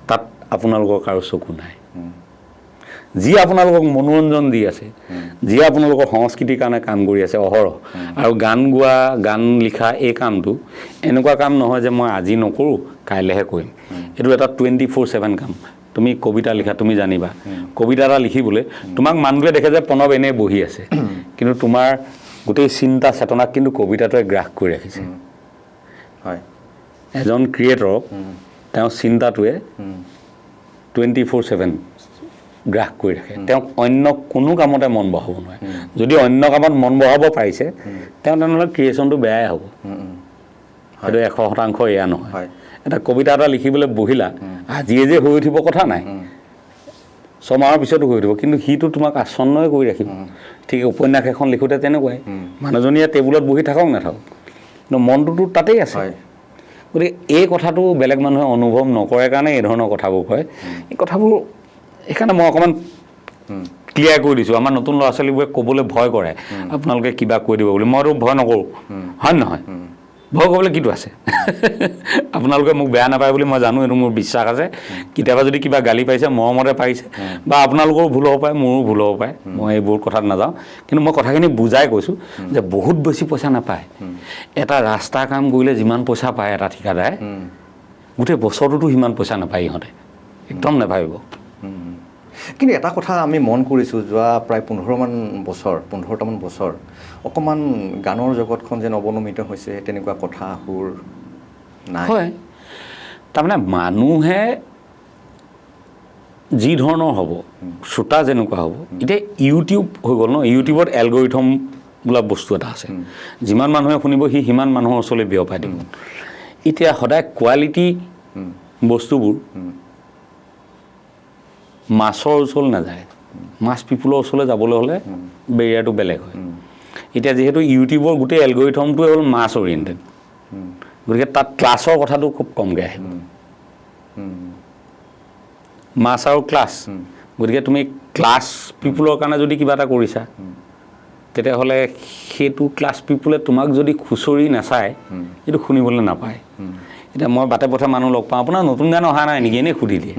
তাত আপোনালোকৰ কাৰো চকু নাই যি আপোনালোকক মনোৰঞ্জন দি আছে যি আপোনালোকৰ সংস্কৃতিৰ কাৰণে কাম কৰি আছে অহৰহ আৰু গান গোৱা গান লিখা এই কামটো এনেকুৱা কাম নহয় যে মই আজি নকৰোঁ কাইলৈহে কৰিম এইটো এটা 24/7 কাম তুমি কবিতা লিখা তুমি জানিবা কবিতা এটা লিখিবলৈ তোমাক মানুহে দেখে যে প্ৰণৱ এনেই বহি আছে কিন্তু তোমাৰ গোটেই চিন্তা চেতনাক কিন্তু কবিতাটোৱে গ্ৰাস কৰি ৰাখিছে হয় এজন ক্ৰিয়েটৰক তেওঁৰ চিন্তাটোৱে 24/7 গ্ৰাস কৰি ৰাখে তেওঁক অন্য কোনো কামতে মন বহাব নোৱাৰে যদি অন্য কামত মন বহাব পাৰিছে তেওঁ তেনেহ'লে ক্ৰিয়েশ্যনটো বেয়াই হ'ব সেইটো 100% এয়া নহয় এটা কবিতা এটা লিখিবলৈ বহিলা আজিয়ে যে হৈ উঠিব কথা নাই 6 মাহৰ পিছতো হৈ উঠিব কিন্তু সিটো তোমাক আচ্ছন্নই কৰি ৰাখিব ঠিক উপন্যাস এখন লিখোঁতে তেনেকুৱাই মানুহজনীয়ে টেবুলত বহি থাকক নাথাকক কিন্তু মনটোতো তাতেই আছে গতিকে এই কথাটো বেলেগ মানুহে অনুভৱ নকৰে কাৰণে এই ধৰণৰ কথাবোৰ কয় এই কথাবোৰ সেইকাৰণে মই অকণমান ক্লিয়াৰ কৰি দিছোঁ আমাৰ নতুন ল'ৰা ছোৱালীবোৰে ক'বলৈ ভয় কৰে আপোনালোকে কিবা কৈ দিব বুলি মইতো ভয় নকৰোঁ হয় নহয় ভয় কৰিবলৈ কিটো আছে আপোনালোকে মোক বেয়া নাপায় বুলি মই জানো এইটো মোৰ বিশ্বাস আছে কেতিয়াবা যদি কিবা গালি পাৰিছে মৰমতে পাৰিছে বা আপোনালোকৰো ভুল হ'ব পাৰে মোৰো ভুল হ'ব পাৰে মই এইবোৰ কথাত নাযাওঁ কিন্তু মই কথাখিনি বুজাই কৈছোঁ যে বহুত বেছি পইচা নাপায় এটা ৰাস্তাৰ কাম কৰিলে যিমান পইচা পায় এটা ঠিকাদাৰে গোটেই বছৰটোতো সিমান পইচা নাপায় ইহঁতে একদম নাভাবিব কিন্তু এটা কথা আমি মন কৰিছোঁ যোৱা প্ৰায় 15টামান বছৰ অকণমান গানৰ জগতখন যেন অৱনমিত হৈছে তেনেকুৱা কথা সুৰ নাই হয় তাৰমানে মানুহে যি ধৰণৰ হ'ব শ্ৰোতা যেনেকুৱা হ'ব এতিয়া ইউটিউব হৈ গ'ল ন ইউটিউবত এলগৰিথম বোলা বস্তু এটা আছে যিমান মানুহে শুনিব সি সিমান মানুহৰ ওচৰলৈ বিয়পাই দিব এতিয়া সদায় কোৱালিটি বস্তুবোৰ মাছৰ ওচৰলৈ নাযায় মাছ পিপুলৰ ওচৰলৈ যাবলৈ হ'লে বেৰিয়াৰটো বেলেগ হয় এতিয়া যিহেতু ইউটিউবৰ গোটেই এলগৰিথমটোৱে হ'ল মাছ অৰিয়েণ্টেড গতিকে তাত ক্লাছৰ কথাটো খুব কমকৈ আহিব মাছ আৰু ক্লাছ গতিকে তুমি ক্লাছ পিপুলৰ কাৰণে যদি কিবা এটা কৰিছা তেতিয়াহ'লে সেইটো ক্লাছ পিপুলে তোমাক যদি খুচৰি নাচায় সেইটো শুনিবলৈ নাপায় এতিয়া মই বাটে পথে মানুহ লগ পাওঁ আপোনাৰ নতুন গান অহা নাই নেকি এনেই সুধি দিয়ে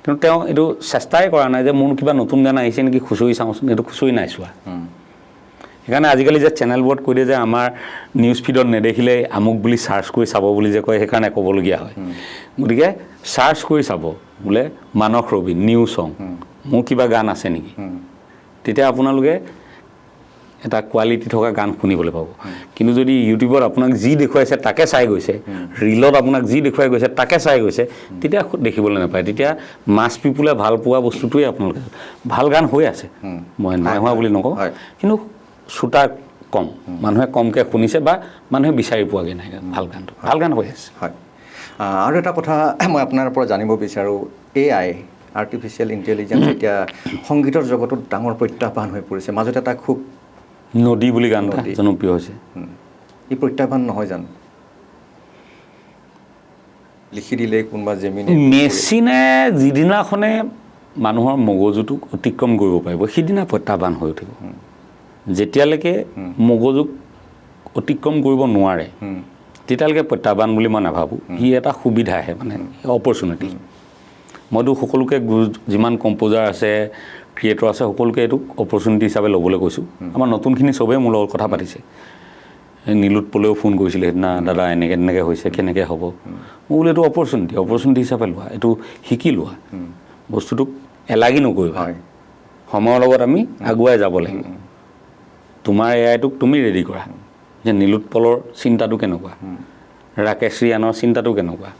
কিন্তু তেওঁ এইটো চেষ্টাই কৰা নাই যে মোৰ কিবা নতুন গান আহিছে নেকি খুচৰি চাওঁচোন এইটো খুচৰি নাই চোৱা সেইকাৰণে আজিকালি যে চেনেলবোৰত কৈ দিয়ে যে আমাৰ নিউজ ফিডত নেদেখিলে আমুক বুলি চাৰ্চ কৰি চাব বুলি যে কয় সেইকাৰণে ক'বলগীয়া হয় গতিকে চাৰ্চ কৰি চাব বোলে মানস ৰবি নিউ ছং মোৰ কিবা গান আছে নেকি তেতিয়া আপোনালোকে এটা কোৱালিটি থকা গান শুনিবলৈ পাব কিন্তু যদি ইউটিউবত আপোনাক যি দেখুৱাইছে তাকে চাই গৈছে ৰিলত আপোনাক যি দেখুৱাই গৈছে তাকে চাই গৈছে তেতিয়া দেখিবলৈ নাপায় তেতিয়া মাছ পিপুলে ভাল পোৱা বস্তুটোৱে আপোনালোকে ভাল গান হৈ আছে মই নাই হোৱা বুলি নকওঁ কিন্তু শ্ৰোতা কম মানুহে কমকৈ শুনিছে বা মানুহে বিচাৰি পোৱাগৈ নাই ভাল গান হৈ আছে হয় আৰু এটা কথা মই আপোনাৰ পৰা জানিব বিচাৰোঁ AI আৰ্টিফিচিয়েল ইণ্টেলিজেঞ্চ এতিয়া সংগীতৰ জগতত ডাঙৰ প্ৰত্যাহ্বান হৈ পৰিছে মাজতে এটা খুব নদী বুলি গান এটা জনপ্ৰিয় হৈছে ই প্ৰত্যাহ্বান নহয় জানো লিখি দিলে কোনোবা জেমিনি মেচিনে যিদিনাখনে মানুহৰ মগজুটোক অতিক্ৰম কৰিব পাৰিব সিদিনা প্ৰত্যাহ্বান হৈ উঠিব যেতিয়ালৈকে মগজুক অতিক্ৰম কৰিব নোৱাৰে তেতিয়ালৈকে প্ৰত্যাহ্বান বুলি মই নাভাবোঁ সি এটা সুবিধাহে মানে অপৰচুনিটি মইতো সকলোকে যিমান কম্প'জাৰ আছে ক্ৰিয়েটৰ আছে সকলোকে এইটো অপৰচুনিটি হিচাপে ল'বলৈ কৈছোঁ আমাৰ নতুনখিনি চবেই মোৰ লগত কথা পাতিছে নীলোৎ পলেও ফোন কৰিছিলে সেইদিনা দাদা এনেকৈ তেনেকৈ হৈছে কেনেকৈ হ'ব মই বোলো এইটো অপৰচুনিটি হিচাপে লোৱা এইটো শিকি লোৱা বস্তুটোক এলাগি নকৰিবা সময়ৰ লগত আমি আগুৱাই যাব লাগিব তোমাৰ এআইটোক তুমি ৰেডি কৰা যে নীলোৎ পলৰ চিন্তাটো কেনেকুৱা ৰাকেশ ৰিয়ানৰ চিন্তাটো কেনেকুৱা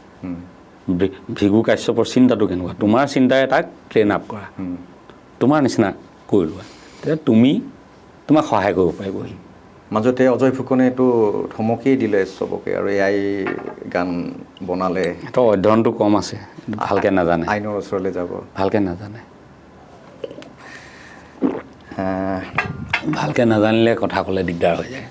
ভিগু কাশ্যপৰ চিন্তাটো কেনেকুৱা তোমাৰ চিন্তাৰে তাক ট্ৰেইন আপ কৰা তোমাৰ নিচিনা কৰি লোৱা তেতিয়া তুমি তোমাক সহায় কৰিব পাৰিবহি মাজতে অজয় ফুকনে এইটো ধমকিয়েই দিলে চবকে আৰু এআই গান বনালে এটা অধ্যয়নটো কম আছে ভালকৈ নাজানে আইনৰ ওচৰলৈ যাব ভালকৈ নাজানে ভালকৈ নাজানিলে কথা ক'লে দিগদাৰ হৈ যায়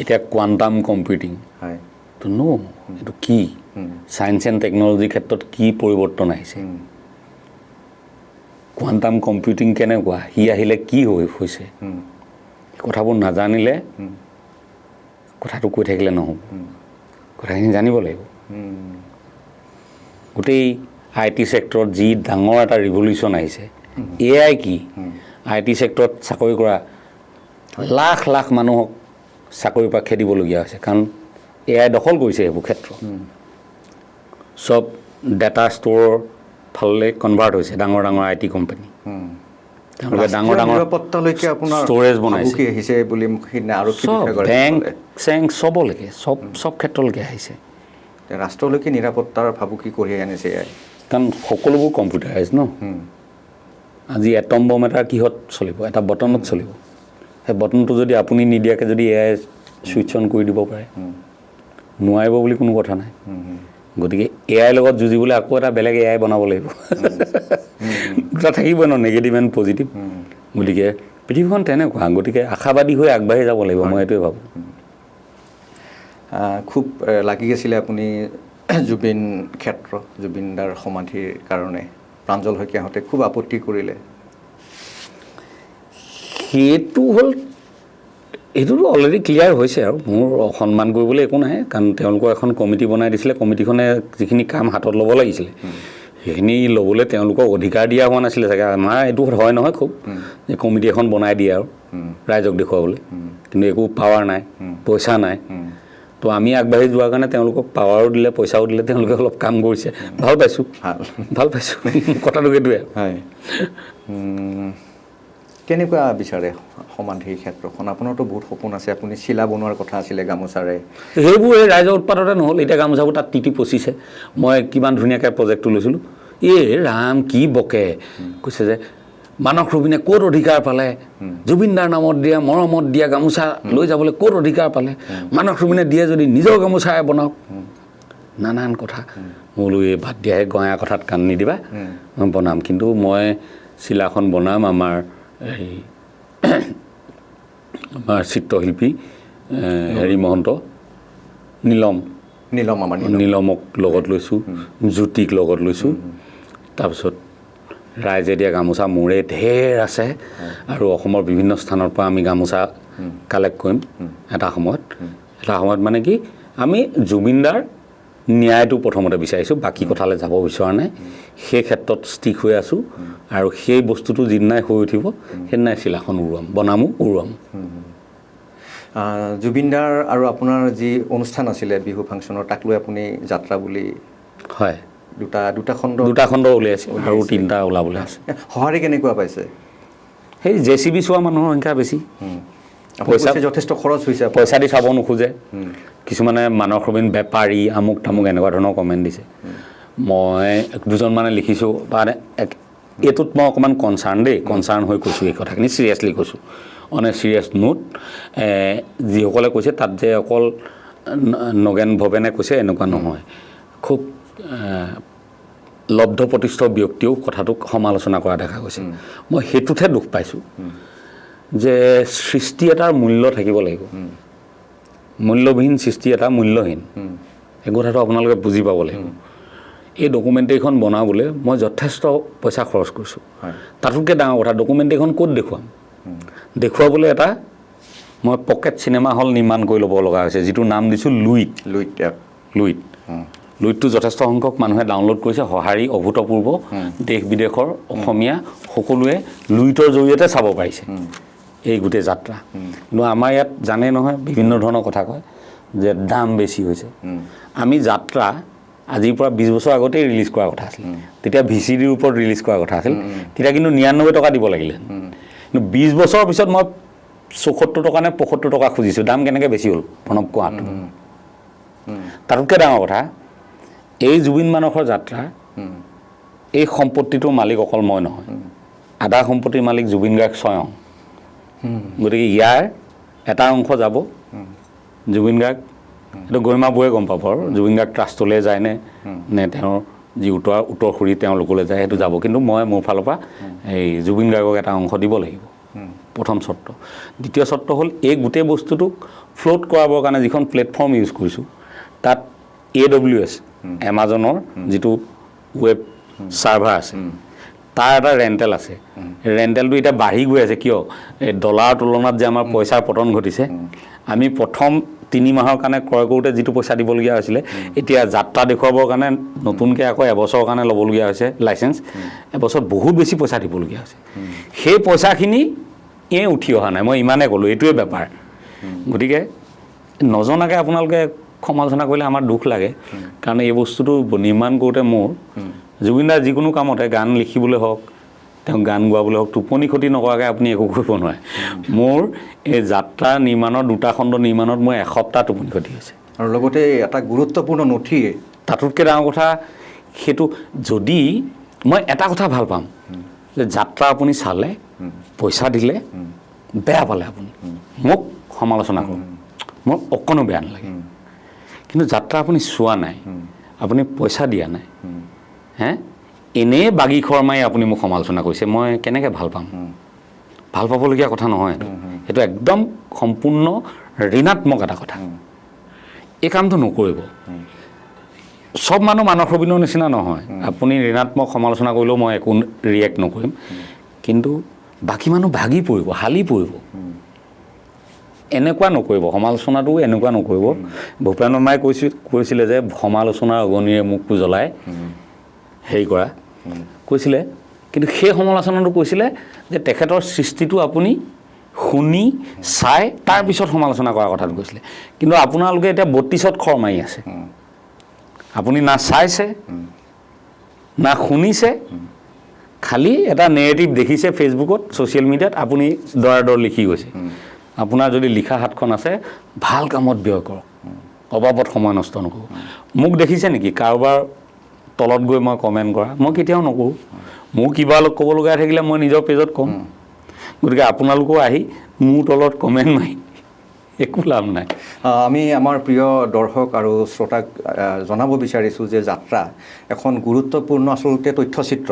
এতিয়া কোৱাণ্টাম কম্পিউটিং হয় তো এইটো কি ছায়েন্স এণ্ড টেকন'লজিৰ ক্ষেত্ৰত কি পৰিৱৰ্তন আহিছে কোৱাণ্টাম কম্পিউটিং কেনেকুৱা সি আহিলে কি হৈছে কথাবোৰ নাজানিলে কথাটো কৈ থাকিলে নহ'ব কথাখিনি জানিব লাগিব গোটেই IT ছেক্টৰত যি ডাঙৰ এটা ৰিভলিউশ্যন আহিছে AI কি IT ছেক্টৰত চাকৰি কৰা লাখ লাখ মানুহক চাকৰিৰ পৰা খেদিবলগীয়া হৈছে কাৰণ AI দখল কৰিছে সেইবোৰ ক্ষেত্ৰ চব ডাটা ষ্ট'ৰৰ ফালে কনভাৰ্ট হৈছে ডাঙৰ ডাঙৰ IT কোম্পানী তেওঁলোকে ডাঙৰ ডাঙৰ নিৰাপত্তালৈকে আপোনাৰ ষ্ট'ৰেজ বনাইছে ভাবুকি আহিছে বুলি সিদিনা আৰু বেংক চেংক চবলৈকে চব ক্ষেত্ৰলৈকে আহিছে ৰাষ্ট্ৰলৈকে নিৰাপত্তাৰ ভাবুকি কঢ়িয়াই আনিছে এআই কাৰণ সকলোবোৰ কম্পিউটাৰাইজ ন আজি এটম বম এটা কিহত চলিব এটা বটনত চলিব সেই বটনটো যদি আপুনি নিদিয়াকৈ যদি AI ছুইচ অন কৰি দিব পাৰে নোৱাৰিব বুলি কোনো কথা নাই গতিকে AI লগত যুঁজিবলৈ আকৌ এটা বেলেগ AI বনাব লাগিব দুটা থাকিবই ন নেগেটিভ এণ্ড পজিটিভ গতিকে পৃথিৱীখন তেনেকুৱা গতিকে আশাবাদী হৈ আগবাঢ়ি যাব লাগিব মই এইটোৱে ভাবোঁ খুব লাগি গৈছিলে আপুনি জুবিন ক্ষেত্ৰ জুবিনদাৰ সমাধিৰ কাৰণে প্ৰাঞ্জল শইকীয়াহঁতে খুব আপত্তি কৰিলে সেইটো হ'ল এইটোতো অলৰেডি ক্লিয়াৰ হৈছে আৰু মোৰ সন্মান কৰিবলৈ একো নাই কাৰণ তেওঁলোকৰ এখন কমিটি বনাই দিছিলে কমিটিখনে যিখিনি কাম হাতত ল'ব লাগিছিলে সেইখিনি ল'বলৈ তেওঁলোকক অধিকাৰ দিয়া হোৱা নাছিলে চাগে আমাৰ এইটো হয় নহয় খুব যে কমিটি এখন বনাই দিয়ে আৰু ৰাইজক দেখুৱাবলৈ কিন্তু একো পাৱাৰ নাই পইচা নাই তো আমি আগবাঢ়ি যোৱাৰ কাৰণে তেওঁলোকক পাৱাৰো দিলে পইচাও দিলে তেওঁলোকে অলপ কাম কৰিছে ভাল পাইছোঁ কথাটো সেইটোৱে হয় কেনেকুৱা বিচাৰে সমাধিৰ ক্ষেত্ৰখন আপোনাৰতো বহুত সপোন আছে আপুনি চিলা বনোৱাৰ কথা আছিলে গামোচাৰে সেইবোৰ এই ৰাইজৰ উৎপাদতে নহ'ল এতিয়া গামোচাবোৰ তাত তিতি পচিছে মই কিমান ধুনীয়াকৈ প্ৰজেক্টটো লৈছিলোঁ ৰাম কি বকে কৈছে যে মানস ৰবিনে ক'ত অধিকাৰ পালে জুবিনদাৰ নামত দিয়া মৰমত দিয়া গামোচা লৈ যাবলৈ ক'ত অধিকাৰ পালে মানস ৰবিনে দিয়ে যদি নিজৰ গামোচাৰে বনাওক নানান কথা মই বোলো এই বাদ দিয়াহে গঞা কথাত কাণ নিদিবা মই বনাম কিন্তু মই চিলাখন বনাম আমাৰ চিত্ৰশিল্পী হেৰি মহন্ত নীলমক লগত লৈছোঁ জ্যোতিক লগত লৈছোঁ তাৰপিছত ৰাইজে দিয়া গামোচা মোৰে ঢেৰ আছে আৰু অসমৰ বিভিন্ন স্থানৰ পৰা আমি গামোচা কালেক্ট কৰিম এটা সময়ত মানে কি আমি জুবিনদাৰ ন্যায়টো প্ৰথমতে বিচাৰিছোঁ বাকী কথালৈ যাব বিচৰা নাই সেই ক্ষেত্ৰত ষ্টিক হৈ আছোঁ আৰু সেই বস্তুটো যিদিনাই হৈ উঠিব সেইদিনাই চিলাখন উৰুৱাম জুবিনদাৰ আৰু আপোনাৰ যি অনুষ্ঠান আছিলে বিহু ফাংচনৰ তাক লৈ আপুনি যাত্ৰা বুলি হয় দুটা খণ্ড উলিয়াইছে আৰু 3টা ওলাবলৈ আছে সঁহাৰি কেনেকুৱা পাইছে সেই JCB চোৱা মানুহৰ সংখ্যা বেছি পইচা যথেষ্ট খৰচ হৈছে পইচা দি চাব নোখোজে কিছুমানে মানস ৰবিন বেপাৰী আমুক তামুক এনেকুৱা ধৰণৰ কমেণ্ট দিছে মই দুজনমানে লিখিছোঁ মানে এইটোত মই অকণমান কনচাৰ্ণ হৈ কৈছোঁ এই কথাখিনি চিৰিয়াছলি কৈছোঁ অন এ চিৰিয়াছ নোট যিসকলে কৈছে তাত যে অকল নগেন ভৱেনে কৈছে এনেকুৱা নহয় খুব লব্ধ প্ৰতিষ্ঠ ব্যক্তিও কথাটোক সমালোচনা কৰা দেখা গৈছে মই সেইটোতহে দুখ পাইছোঁ যে সৃষ্টি এটাৰ মূল্য থাকিব লাগিব মূল্যবিহীন সৃষ্টি এটা মূল্যহীন এই কথাটো আপোনালোকে বুজি পাব লাগিব এই ডকুমেণ্টেৰীখন বনাবলৈ মই যথেষ্ট পইচা খৰচ কৰিছোঁ তাতোতকৈ ডাঙৰ কথা ডকুমেণ্টেৰীখন ক'ত দেখুৱাবলৈ এটা মই পকেট চিনেমা হল নিৰ্মাণ কৰি ল'ব লগা হৈছে যিটো নাম দিছোঁ লুইট লুইতটো যথেষ্ট সংখ্যক মানুহে ডাউনলোড কৰিছে সঁহাৰি অভূতপূৰ্ব দেশ বিদেশৰ অসমীয়া সকলোৱে লুইতৰ জৰিয়তে চাব পাৰিছে এই গোটেই যাত্ৰা কিন্তু আমাৰ ইয়াত জানে নহয় বিভিন্ন ধৰণৰ কথা কয় যে দাম বেছি হৈছে আমি যাত্ৰা আজিৰ পৰা 20 বছৰ আগতেই ৰিলিজ কৰাৰ কথা আছিল তেতিয়া ভিচিডিৰ ওপৰত ৰিলিজ কৰাৰ কথা আছিল তেতিয়া কিন্তু 99 টকা দিব লাগিলে কিন্তু 20 বছৰৰ পিছত মই 74 টকা নে 75 টকা খুজিছোঁ দাম কেনেকৈ বেছি হ'ল প্ৰণৱ কোৱাটো তাতকৈ ডাঙৰ কথা এই জুবিন মানসৰ যাত্ৰা এই সম্পত্তিটোৰ মালিক অকল মই নহয় আধা সম্পত্তিৰ মালিক জুবিন গাৰ্গ স্বয়ং গতিকে ইয়াৰ এটা অংশ যাব জুবিন গাৰ্গ এইটো গৰিমা বৌয়ে গম পাব আৰু জুবিন গাৰ্গ ট্ৰাষ্টলৈ যায়নে নে তেওঁৰ যি উত্তৰসূৰী তেওঁলোকলৈ যায় সেইটো যাব কিন্তু মই মোৰ ফালৰ পৰা এই জুবিন গাৰ্গক এটা অংশ দিব লাগিব প্ৰথম চৰ্ত দ্বিতীয় চৰ্ত হ'ল এই গোটেই বস্তুটোক ফ্ল'ট কৰাবৰ কাৰণে যিখন প্লেটফৰ্ম ইউজ কৰিছোঁ তাত AWS এমাজনৰ যিটো ৱেব ছাৰ্ভাৰ আছে তাৰ এটা ৰেণ্টেল আছে ৰেণ্টেলটো এতিয়া বাঢ়ি গৈ আছে কিয় এই ডলাৰৰ তুলনাত যে আমাৰ পইচাৰ পতন ঘটিছে আমি প্ৰথম 3 মাহৰ কাৰণে ক্ৰয় কৰোঁতে যিটো পইচা দিবলগীয়া হৈছিলে এতিয়া যাত্ৰা দেখুৱাবৰ কাৰণে নতুনকৈ আকৌ এবছৰৰ কাৰণে ল'বলগীয়া হৈছে লাইচেঞ্চ এবছৰত বহুত বেছি পইচা দিবলগীয়া হৈছে সেই পইচাখিনি উঠি অহা নাই মই ইমানেই ক'লোঁ এইটোৱে বেপাৰ গতিকে নজনাকৈ আপোনালোকে সমালোচনা কৰিলে আমাৰ দুখ লাগে কাৰণ এই বস্তুটো নিৰ্মাণ কৰোঁতে মোৰ জুবিনদাৰ যিকোনো কামতে গান লিখিবলৈ হওক তেওঁ গান গোৱাবলৈ হওক টোপনি ক্ষতি নকৰাকৈ আপুনি একো কৰিব নোৱাৰে মোৰ এই যাত্ৰা নিৰ্মাণৰ 2টা খণ্ড নিৰ্মাণত মই এসপ্তাহ টোপনি ক্ষতি হৈছে আৰু লগতে এটা গুৰুত্বপূৰ্ণ নথি তাতোতকৈ ডাঙৰ কথা সেইটো যদি মই এটা কথা ভাল পাম যে যাত্ৰা আপুনি চালে পইচা দিলে বেয়া পালে আপুনি মোক সমালোচনা কৰক মোৰ অকণো বেয়া নালাগে কিন্তু যাত্ৰা আপুনি চোৱা নাই আপুনি পইচা দিয়া নাই হে এনেই বাগি খৰ মাৰি আপুনি মোক সমালোচনা কৰিছে মই কেনেকৈ ভাল পাম ভাল পাবলগীয়া কথা নহয় এইটো একদম সম্পূৰ্ণ ঋণাত্মক এটা কথা এই কামটো নকৰিব সব মানুহ মানস ৰবীন্দ্ৰৰ নিচিনা নহয় আপুনি ঋণাত্মক সমালোচনা কৰিলেও মই একো ৰিয়েক্ট নকৰিম কিন্তু বাকী মানুহ ভাগি পৰিব হালি পৰিব এনেকুৱা নকৰিব সমালোচনাটো এনেকুৱা নকৰিব ভূপেন বৰ্মাই কৈছিলে যে সমালোচনাৰ অগনিৰে মুখটো জ্বলাই হেৰি কৰা কৈছিলে কিন্তু সেই সমালোচনাটো কৈছিলে যে তেখেতৰ সৃষ্টিটো আপুনি শুনি চাই তাৰপিছত সমালোচনা কৰাৰ কথাটো কৈছিলে কিন্তু আপোনালোকে এতিয়া 32ত খৰ মাৰি আছে আপুনি না চাইছে না শুনিছে খালি এটা নেৰেটিভ দেখিছে ফেচবুকত ছ'চিয়েল মিডিয়াত আপুনি দৰ লিখি গৈছে আপোনাৰ যদি লিখা হাতখন আছে ভাল কামত ব্যয় কৰক অবাবত সময় নষ্ট নকৰোঁ মোক দেখিছে নেকি কাৰোবাৰ তলত গৈ মই কমেণ্ট কৰা মই কেতিয়াও নকৰোঁ মোৰ কিবা ক'বলগীয়া থাকিলে মই নিজৰ পেজত ক'ম গতিকে আপোনালোকেও আহি মোৰ তলত কমেণ্ট মাৰি একো লাভ নাই আমি আমাৰ প্ৰিয় দৰ্শক আৰু শ্ৰোতাক জনাব বিচাৰিছোঁ যে যাত্ৰা এখন গুৰুত্বপূৰ্ণ আচলতে তথ্যচিত্ৰ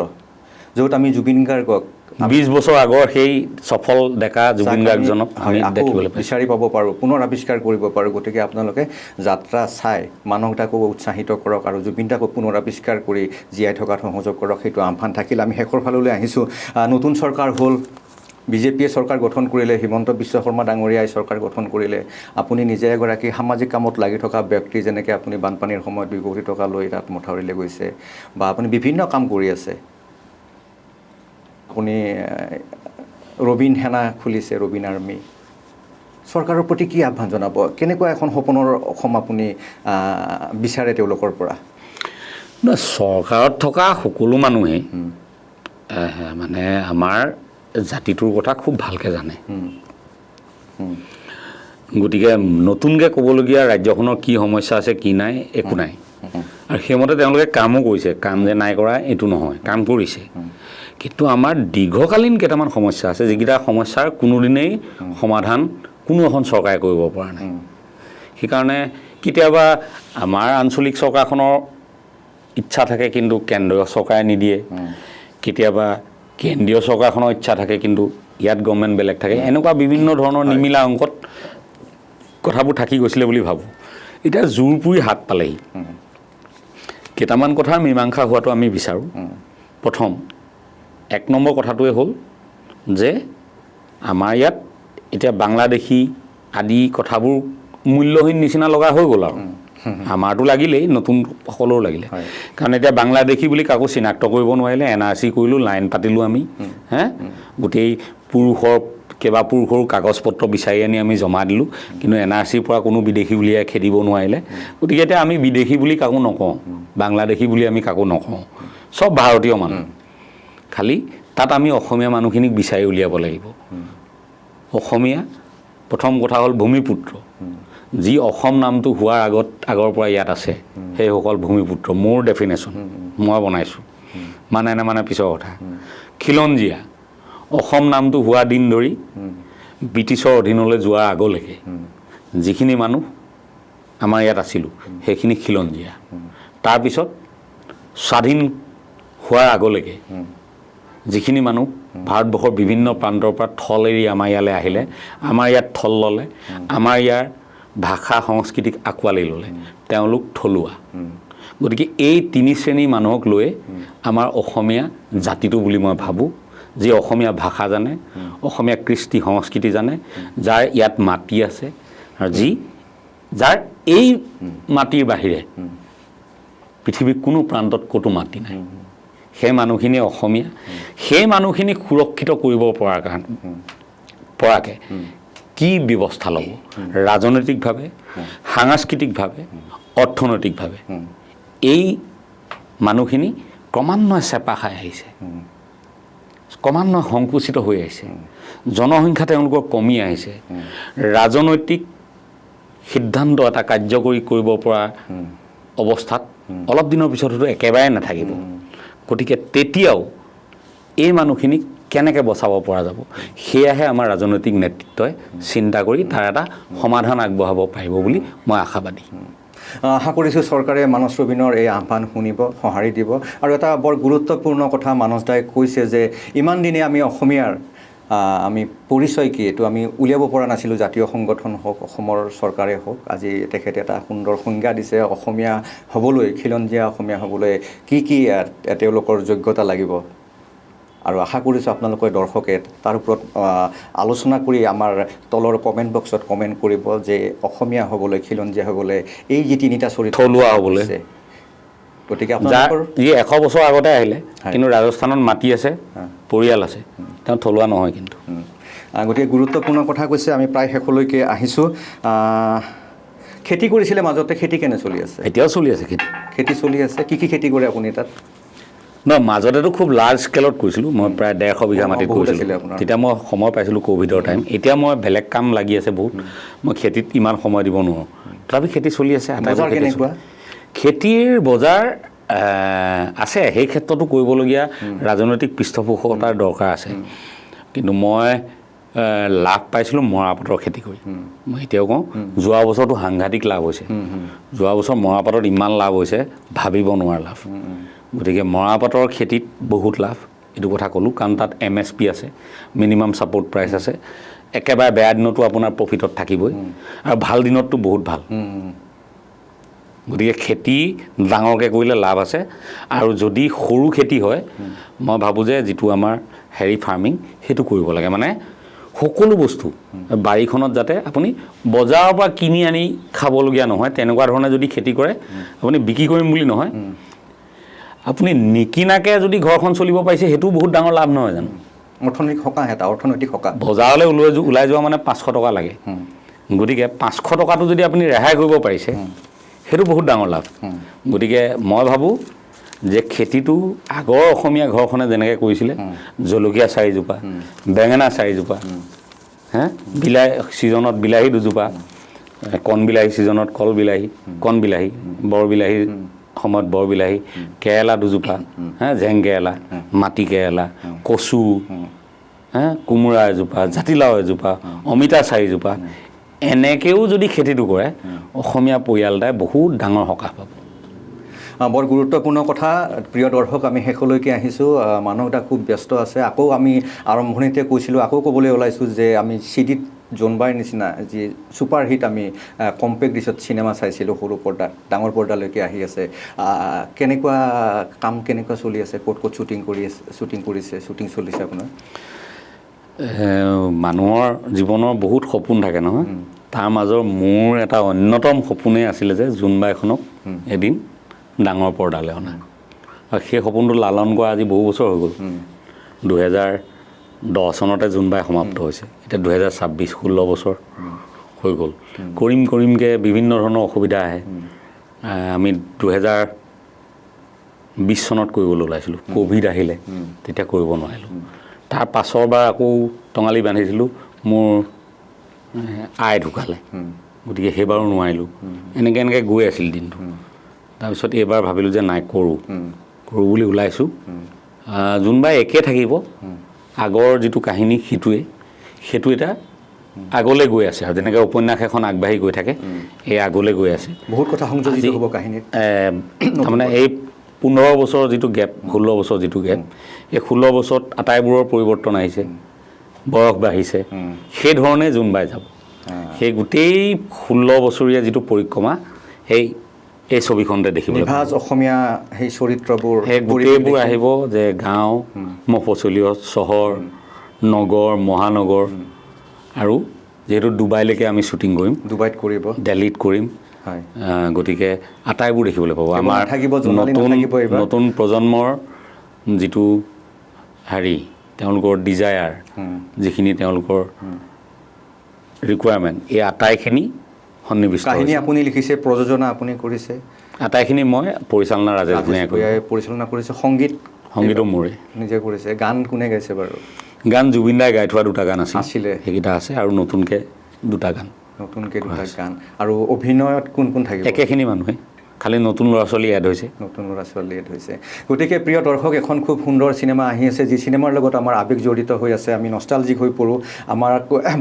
য'ত আমি জুবিন গাৰ্গক 20 বছৰ আগৰ সেই সফল ডেকা জুবিন গাৰ্গজনক আমি দেখিবলৈ বিচাৰি পাব পাৰোঁ পুনৰ আৱিষ্কাৰ কৰিব পাৰোঁ গতিকে আপোনালোকে যাত্ৰা চাই মানৱতাকো উৎসাহিত কৰক আৰু জুবিন দাকো পুনৰ আৱিষ্কাৰ কৰি জীয়াই থকাত সহযোগ কৰক সেইটো আহ্বান থাকিল আমি শেষৰ ফাললৈ আহিছোঁ নতুন চৰকাৰ হ'ল বিজেপিয়ে চৰকাৰ গঠন কৰিলে হিমন্ত বিশ্ব শৰ্মা ডাঙৰীয়াই চৰকাৰ গঠন কৰিলে আপুনি নিজে এগৰাকী সামাজিক কামত লাগি থকা ব্যক্তি যেনেকৈ আপুনি বানপানীৰ সময়ত 2 কোটি টকা লৈ তাত মথাউৰিলৈ গৈছে বা আপুনি বিভিন্ন কাম কৰি আছে আপুনি ৰবীন সেনা খুলিছে ৰবীন আৰ্মি চৰকাৰৰ প্ৰতি কি আহ্বান জনাব কেনেকুৱা এখন সপোনৰ অসম আপুনি বিচাৰে তেওঁলোকৰ পৰা চৰকাৰত থকা সকলো মানুহে মানে আমাৰ জাতিটোৰ কথা খুব ভালকৈ জানে গতিকে নতুনকৈ ক'বলগীয়া ৰাজ্যখনৰ কি সমস্যা আছে কি নাই একো নাই আৰু সেইমতে তেওঁলোকে কামো কৰিছে কাম যে নাই কৰা এইটো নহয় কাম কৰিছে কিন্তু আমাৰ দীৰ্ঘকালীন কেইটামান সমস্যা আছে যিকেইটা সমস্যাৰ কোনোদিনেই সমাধান কোনো এখন চৰকাৰে কৰিব পৰা নাই সেইকাৰণে কেতিয়াবা আমাৰ আঞ্চলিক চৰকাৰখনৰ ইচ্ছা থাকে কিন্তু কেন্দ্ৰীয় চৰকাৰে নিদিয়ে কেতিয়াবা কেন্দ্ৰীয় চৰকাৰখনৰ ইচ্ছা থাকে কিন্তু ইয়াত গভৰ্ণমেণ্ট বেলেগ থাকে এনেকুৱা বিভিন্ন ধৰণৰ নিমিলা অংকত কথাবোৰ থাকি গৈছিলে বুলি ভাবোঁ এতিয়া জোৰ পুৰি হাত পালেহি কেইটামান কথাৰ মীমাংসা হোৱাটো আমি বিচাৰোঁ প্ৰথম 1 নম্বৰ কথাটোৱে হ'ল যে আমাৰ ইয়াত এতিয়া বাংলাদেশী আদি কথাবোৰ মূল্যহীন নিচিনা লগা হৈ গ'ল আৰু আমাৰতো লাগিলেই, নতুন সকলোৰ লাগিলে। কাৰণ এতিয়া বাংলাদেশী বুলি কাকো চিনাক্ত কৰিব নোৱাৰিলে, NRC কৰিলোঁ, লাইন পাতিলোঁ আমি, গোটেই পুৰুষৰো কাগজ পত্ৰ বিচাৰি আনি আমি জমা দিলোঁ, কিন্তু NRCৰ পৰা কোনো বিদেশী উলিয়াই খেদিব নোৱাৰিলে। গতিকে এতিয়া আমি বিদেশী বুলি কাকো নকওঁ, বাংলাদেশী বুলি আমি কাকো নকওঁ, চব ভাৰতীয় মানুহ। খালি তাত আমি অসমীয়া মানুহখিনিক বিচাৰি উলিয়াব লাগিব। অসমীয়া প্ৰথম কথা হ'ল ভূমিপুত্ৰ, যি অসম নামটো হোৱাৰ আগৰ পৰা ইয়াত আছে, সেইসকল ভূমিপুত্ৰ। মোৰ ডেফিনেশ্যন মই বনাইছোঁ, মানে নেমানে পিছৰ কথা। খিলঞ্জীয়া, অসম নামটো হোৱা দিন ধৰি ব্ৰিটিছৰ অধীনলৈ যোৱাৰ আগলৈকে যিখিনি মানুহ আমাৰ ইয়াত আছিলোঁ সেইখিনি খিলঞ্জীয়া। তাৰপিছত স্বাধীন হোৱাৰ আগলৈকে যিখিনি মানুহ ভাৰতবৰ্ষৰ বিভিন্ন প্ৰান্তৰ পৰা থল এৰি আমাৰ ইয়ালৈ আহিলে, আমাৰ ইয়াত থল ল'লে, আমাৰ ইয়াৰ ভাষা সংস্কৃতিক আঁকোৱালি ল'লে, তেওঁলোক থলুৱা। গতিকে এই 3 শ্ৰেণীৰ মানুহক লৈ আমাৰ অসমীয়া জাতিটো বুলি মই ভাবোঁ, যি অসমীয়া ভাষা জানে, অসমীয়া কৃষ্টি সংস্কৃতি জানে, যাৰ ইয়াত মাটি আছে, আৰু যাৰ এই মাটিৰ বাহিৰে পৃথিৱীৰ কোনো প্ৰান্তত ক'তো মাটি নাই, সেই মানুহখিনি অসমীয়া। সেই মানুহখিনিক সুৰক্ষিত কৰিব পৰাকৈ কি ব্যৱস্থা ল'ব, ৰাজনৈতিকভাৱে, সাংস্কৃতিকভাৱে, অৰ্থনৈতিকভাৱে। এই মানুহখিনি ক্ৰমান্বয়ে চেপা খাই আহিছে, ক্ৰমান্বয়ে সংকুচিত হৈ আহিছে, জনসংখ্যা তেওঁলোকৰ কমি আহিছে, ৰাজনৈতিক সিদ্ধান্ত এটা কাৰ্যকৰী কৰিব পৰা অৱস্থাত অলপ দিনৰ পিছত হয়তো একেবাৰে নাথাকিব। গতিকে তেতিয়াও এই মানুহখিনিক কেনেকৈ বচাব পৰা যাব, সেয়াহে আমাৰ ৰাজনৈতিক নেতৃত্বই চিন্তা কৰি তাৰ এটা সমাধান আগবঢ়াব পাৰিব বুলি মই আশাবাদী। আশা কৰিছোঁ চৰকাৰে মানস ৰবীনৰ এই আহ্বান শুনিব, সঁহাৰি দিব। আৰু এটা বৰ গুৰুত্বপূৰ্ণ কথা মানস দাই কৈছে যে ইমান দিনে আমি অসমীয়াৰ আমি পৰিচয় কি এইটো আমি উলিয়াব পৰা নাছিলোঁ, জাতীয় সংগঠন হওক, অসমৰ চৰকাৰে হওক। আজি তেখেতে এটা সুন্দৰ সংজ্ঞা দিছে অসমীয়া হ'বলৈ, খিলঞ্জীয়া অসমীয়া হ'বলৈ কি তেওঁলোকৰ যোগ্যতা লাগিব। আৰু আশা কৰিছোঁ আপোনালোকে দৰ্শকে তাৰ ওপৰত আলোচনা কৰি আমাৰ তলৰ কমেণ্ট বক্সত কমেণ্ট কৰিব যে অসমীয়া হ'বলৈ, খিলঞ্জীয়া হ'বলৈ এই যি 3টা চৰিত্ৰ থলুৱা হ'বলৈ। গতিকে আপোনালোকৰ 100 বছৰ আগতে আহিলে, কিন্তু ৰাজস্থানত মাটি আছে, পৰিয়াল আছে, তেওঁ থলুৱা নহয়। কিন্তু গতিকে গুৰুত্বপূৰ্ণ কথা কৈছে। আমি প্ৰায় শেষলৈকে আহিছোঁ। খেতি কৰিছিলে মাজতে, খেতি কেনে চলি আছে? এতিয়াও চলি আছে খেতি চলি আছে। কি খেতি কৰে আপুনি তাত? নহয়, মাজতেতো খুব লাৰ্জ স্কেলত কৰিছিলোঁ, মই প্ৰায় 150 বিঘা মাটিত কৰিছিলোঁ। তেতিয়া মই সময় পাইছিলোঁ ক'ভিডৰ টাইম। এতিয়া মই বেলেগ কাম লাগি আছে বহুত, মই খেতিত ইমান সময় দিব নোৱাৰোঁ। তথাপি খেতি চলি আছে। খেতিৰ বজাৰ আছে, সেই ক্ষেত্ৰতো কৰিবলগীয়া ৰাজনৈতিক পৃষ্ঠপোষকতাৰ দৰকাৰ আছে। কিন্তু মই লাভ পাইছিলোঁ মৰাপাটৰ খেতি কৰি। মই এতিয়াও কওঁ, যোৱা বছৰটো সাংঘাতিক লাভ হৈছে। যোৱা বছৰ মৰাপাটত ইমান লাভ হৈছে ভাবিব নোৱাৰা লাভ। গতিকে মৰাপাটৰ খেতিত বহুত লাভ, এইটো কথা ক'লোঁ। কাৰণ তাত MSP আছে, মিনিমাম ছাপৰ্ট প্ৰাইচ আছে। একেবাৰে বেয়া দিনতো আপোনাৰ প্ৰফিটত থাকিবই, আৰু ভাল দিনততো বহুত ভাল। গতিকে খেতি ডাঙৰকৈ কৰিলে লাভ আছে। আৰু যদি সৰু খেতি হয়, মই ভাবোঁ যে যিটো আমাৰ ফাৰ্মিং সেইটো কৰিব লাগে। মানে সকলো বস্তু বাৰীখনত যাতে আপুনি বজাৰৰ পৰা কিনি আনি খাবলগীয়া নহয়, তেনেকুৱা ধৰণে যদি খেতি কৰে, আপুনি বিক্ৰী কৰিম বুলি নহয়, আপুনি নিকিনাকৈ যদি ঘৰখন চলিব পাৰিছে, সেইটোও বহুত ডাঙৰ লাভ নহয় জানো? অৰ্থনৈতিক সকাহ। বজাৰলৈ ওলাই যোৱা মানে 500 টকা লাগে। গতিকে 500 টকাটো যদি আপুনি ৰেহাই কৰিব পাৰিছে, সেইটো বহুত ডাঙৰ লাভ। গতিকে মই ভাবোঁ যে খেতিটো আগৰ অসমীয়া ঘৰখনে যেনেকৈ কৰিছিলে, জলকীয়া 4 জোপা, বেঙেনা 4 জোপা, ছিজনত বিলাহী 2 জোপা, কণবিলাহী ছিজনত কণবিলাহী, বৰবিলাহী সময়ত বৰবিলাহী, কেৰেলা 2 জোপা, জেং কেৰেলা, মাটি কেৰেলা, কচু, কোমোৰা এজোপা, জাতিলাও এজোপা, অমিতা 4 জোপা, এনেকৈও যদি খেতিটো কৰে, অসমীয়া পৰিয়াল এটাই বহুত ডাঙৰ সকাহ পাব। বৰ গুৰুত্বপূৰ্ণ কথা। প্ৰিয় দৰ্শক, আমি শেষলৈকে আহিছোঁ। মানস দা খুব ব্যস্ত আছে। আকৌ আমি আৰম্ভণিতে কৈছিলোঁ, আকৌ ক'বলৈ ওলাইছোঁ যে আমি চিডিত জোনবাইৰ নিচিনা যি ছুপাৰ হিট আমি কম্পেক্ট ডিছত চিনেমা চাইছিলোঁ, সৰু পৰ্দাত ডাঙৰ পৰ্দালৈকে আহি আছে। কেনেকুৱা চলি আছে? ক'ত শ্বুটিং চলিছে আপোনাৰ? মানুহৰ জীৱনৰ বহুত সপোন থাকে নহয়, তাৰ মাজৰ মোৰ এটা অন্যতম সপোনেই আছিলে যে জোনবাইখনক এদিন ডাঙৰ পৰ্দালৈ অনা আৰু সেই সপোনটো লালন কৰা আজি বহু বছৰ হৈ গ'ল 2010 চনতে জোনবাই সমাপ্ত হৈছে এতিয়া 2026 16 বছৰ হৈ গ'ল কৰিমকৈ বিভিন্ন ধৰণৰ অসুবিধা আহে আমি 2020 চনত কৰিবলৈ ওলাইছিলোঁ ক'ভিড আহিলে তেতিয়া কৰিব নোৱাৰিলোঁ তাৰ পাছৰবাৰ আকৌ টঙালি বান্ধিছিলোঁ মোৰ আই ঢুকালে গতিকে সেইবাৰো নোৱাৰিলোঁ এনেকৈ গৈ আছিল দিনটো তাৰপিছত এইবাৰ ভাবিলোঁ যে নাই কৰোঁ বুলি ওলাইছোঁ জোনবাই একে থাকিব আগৰ যিটো কাহিনী সেইটো এটা আগলৈ গৈ আছে আৰু যেনেকৈ উপন্যাস এখন আগবাঢ়ি গৈ থাকে এই আগলৈ গৈ আছে বহুত কথা সংযোজিত হ'ব কাহিনীত তাৰমানে এই 15 বছৰৰ যিটো গেপ 16 বছৰ যিটো গেপ এই 16 বছৰত আটাইবোৰৰ পৰিৱৰ্তন আহিছে বয়স বাঢ়িছে সেই ধৰণে জোনবাই যাব সেই গোটেই 16 বছৰীয়া যিটো পৰিক্ৰমা এই ছবিখনতে দেখিবলৈ নিভাজ অসমীয়া সেই চৰিত্ৰবোৰ সেই গোটেইবোৰ আহিব যে গাঁও মফচলীয় চহৰ নগৰ মহানগৰ আৰু যিহেতু ডুবাইলৈকে আমি শ্বুটিং কৰিম ডুবাইত কৰিব দিল্লীত কৰিম হয় গতিকে আটাইবোৰ দেখিবলৈ পাব আমাৰ নতুন প্ৰজন্মৰ যিটো তেওঁলোকৰ ডিজায়াৰ যিখিনি তেওঁলোকৰ ৰিকুৱাৰমেণ্ট এই আটাইখিনি সন্নিৱিষ্ট কাহিনী আপুনি লিখিছে প্ৰযোজনা আপুনি কৰিছে আটাইখিনি মই পৰিচালনা ৰাজেশ ভূঞাই পৰিচালনা কৰিছে সংগীতো মোৰে নিজে কৰিছে গান কোনে গাইছে বাৰু গান জুবিন দাই গাই থোৱা 2টা গান আছিলে সেইকেইটা আছে আৰু নতুনকৈ 2টা গান গান আৰু অভিনয়ত কোন থাকিব একেখিনি মানুহে খালি নতুন ল'ৰা ছোৱালী এড হৈছে গতিকে প্ৰিয় দৰ্শক এখন খুব সুন্দৰ চিনেমা আহি আছে যি চিনেমাৰ লগত আমাৰ আৱেগ জড়িত হৈ আছে আমি নষ্টালজিক হৈ পৰোঁ আমাৰ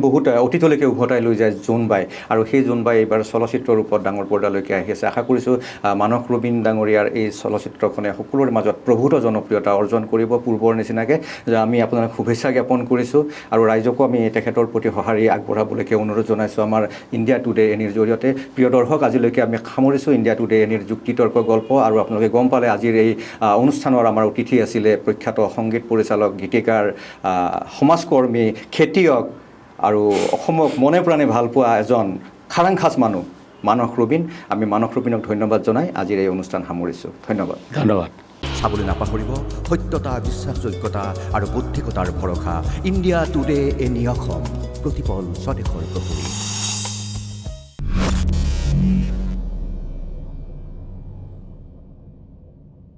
বহুত অতীতলৈকে উভতাই লৈ যায় জোনবাই আৰু সেই জোনবাই এইবাৰ চলচ্চিত্ৰ ৰূপত ডাঙৰ পৰ্দালৈকে আহি আছে আশা কৰিছোঁ মানস ৰবীন ডাঙৰীয়াৰ এই চলচ্চিত্ৰখনে সকলোৰে মাজত প্ৰভূত জনপ্ৰিয়তা অৰ্জন কৰিব পূৰ্বৰ নিচিনাকৈ আমি আপোনাক শুভেচ্ছা জ্ঞাপন কৰিছোঁ আৰু ৰাইজকো আমি তেখেতৰ প্ৰতি সঁহাৰি আগবঢ়াবলৈকে অনুৰোধ জনাইছোঁ আমাৰ ইণ্ডিয়া টুডে এনিৰ জৰিয়তে প্ৰিয় দৰ্শক আজিলৈকে আমি সামৰিছোঁ ইণ্ডিয়া টুডে এনিৰ যুক্তিতৰ্ক গল্প আৰু আপোনালোকে গম পালে আজিৰ এই অনুষ্ঠানৰ আমাৰ অতিথি আছিলে প্ৰখ্যাত সংগীত পৰিচালক গীতিকাৰ সমাজকৰ্মী খেতিয়ক আৰু অসমক মনে প্ৰাণে ভাল পোৱা এজন খাৰাংখাচ মানুহ মানস ৰবীন আমি মানস ৰবীনক ধন্যবাদ জনাই আজিৰ এই অনুষ্ঠান সামৰিছোঁ ধন্যবাদ চাবলৈ নাপাহৰিব সত্যতা বিশ্বাসযোগ্যতা আৰু বুদ্ধিকতাৰ ভৰসা ইণ্ডিয়া টুডে এনি অসম প্ৰতিপল স্বদেশৰ প্ৰহৰী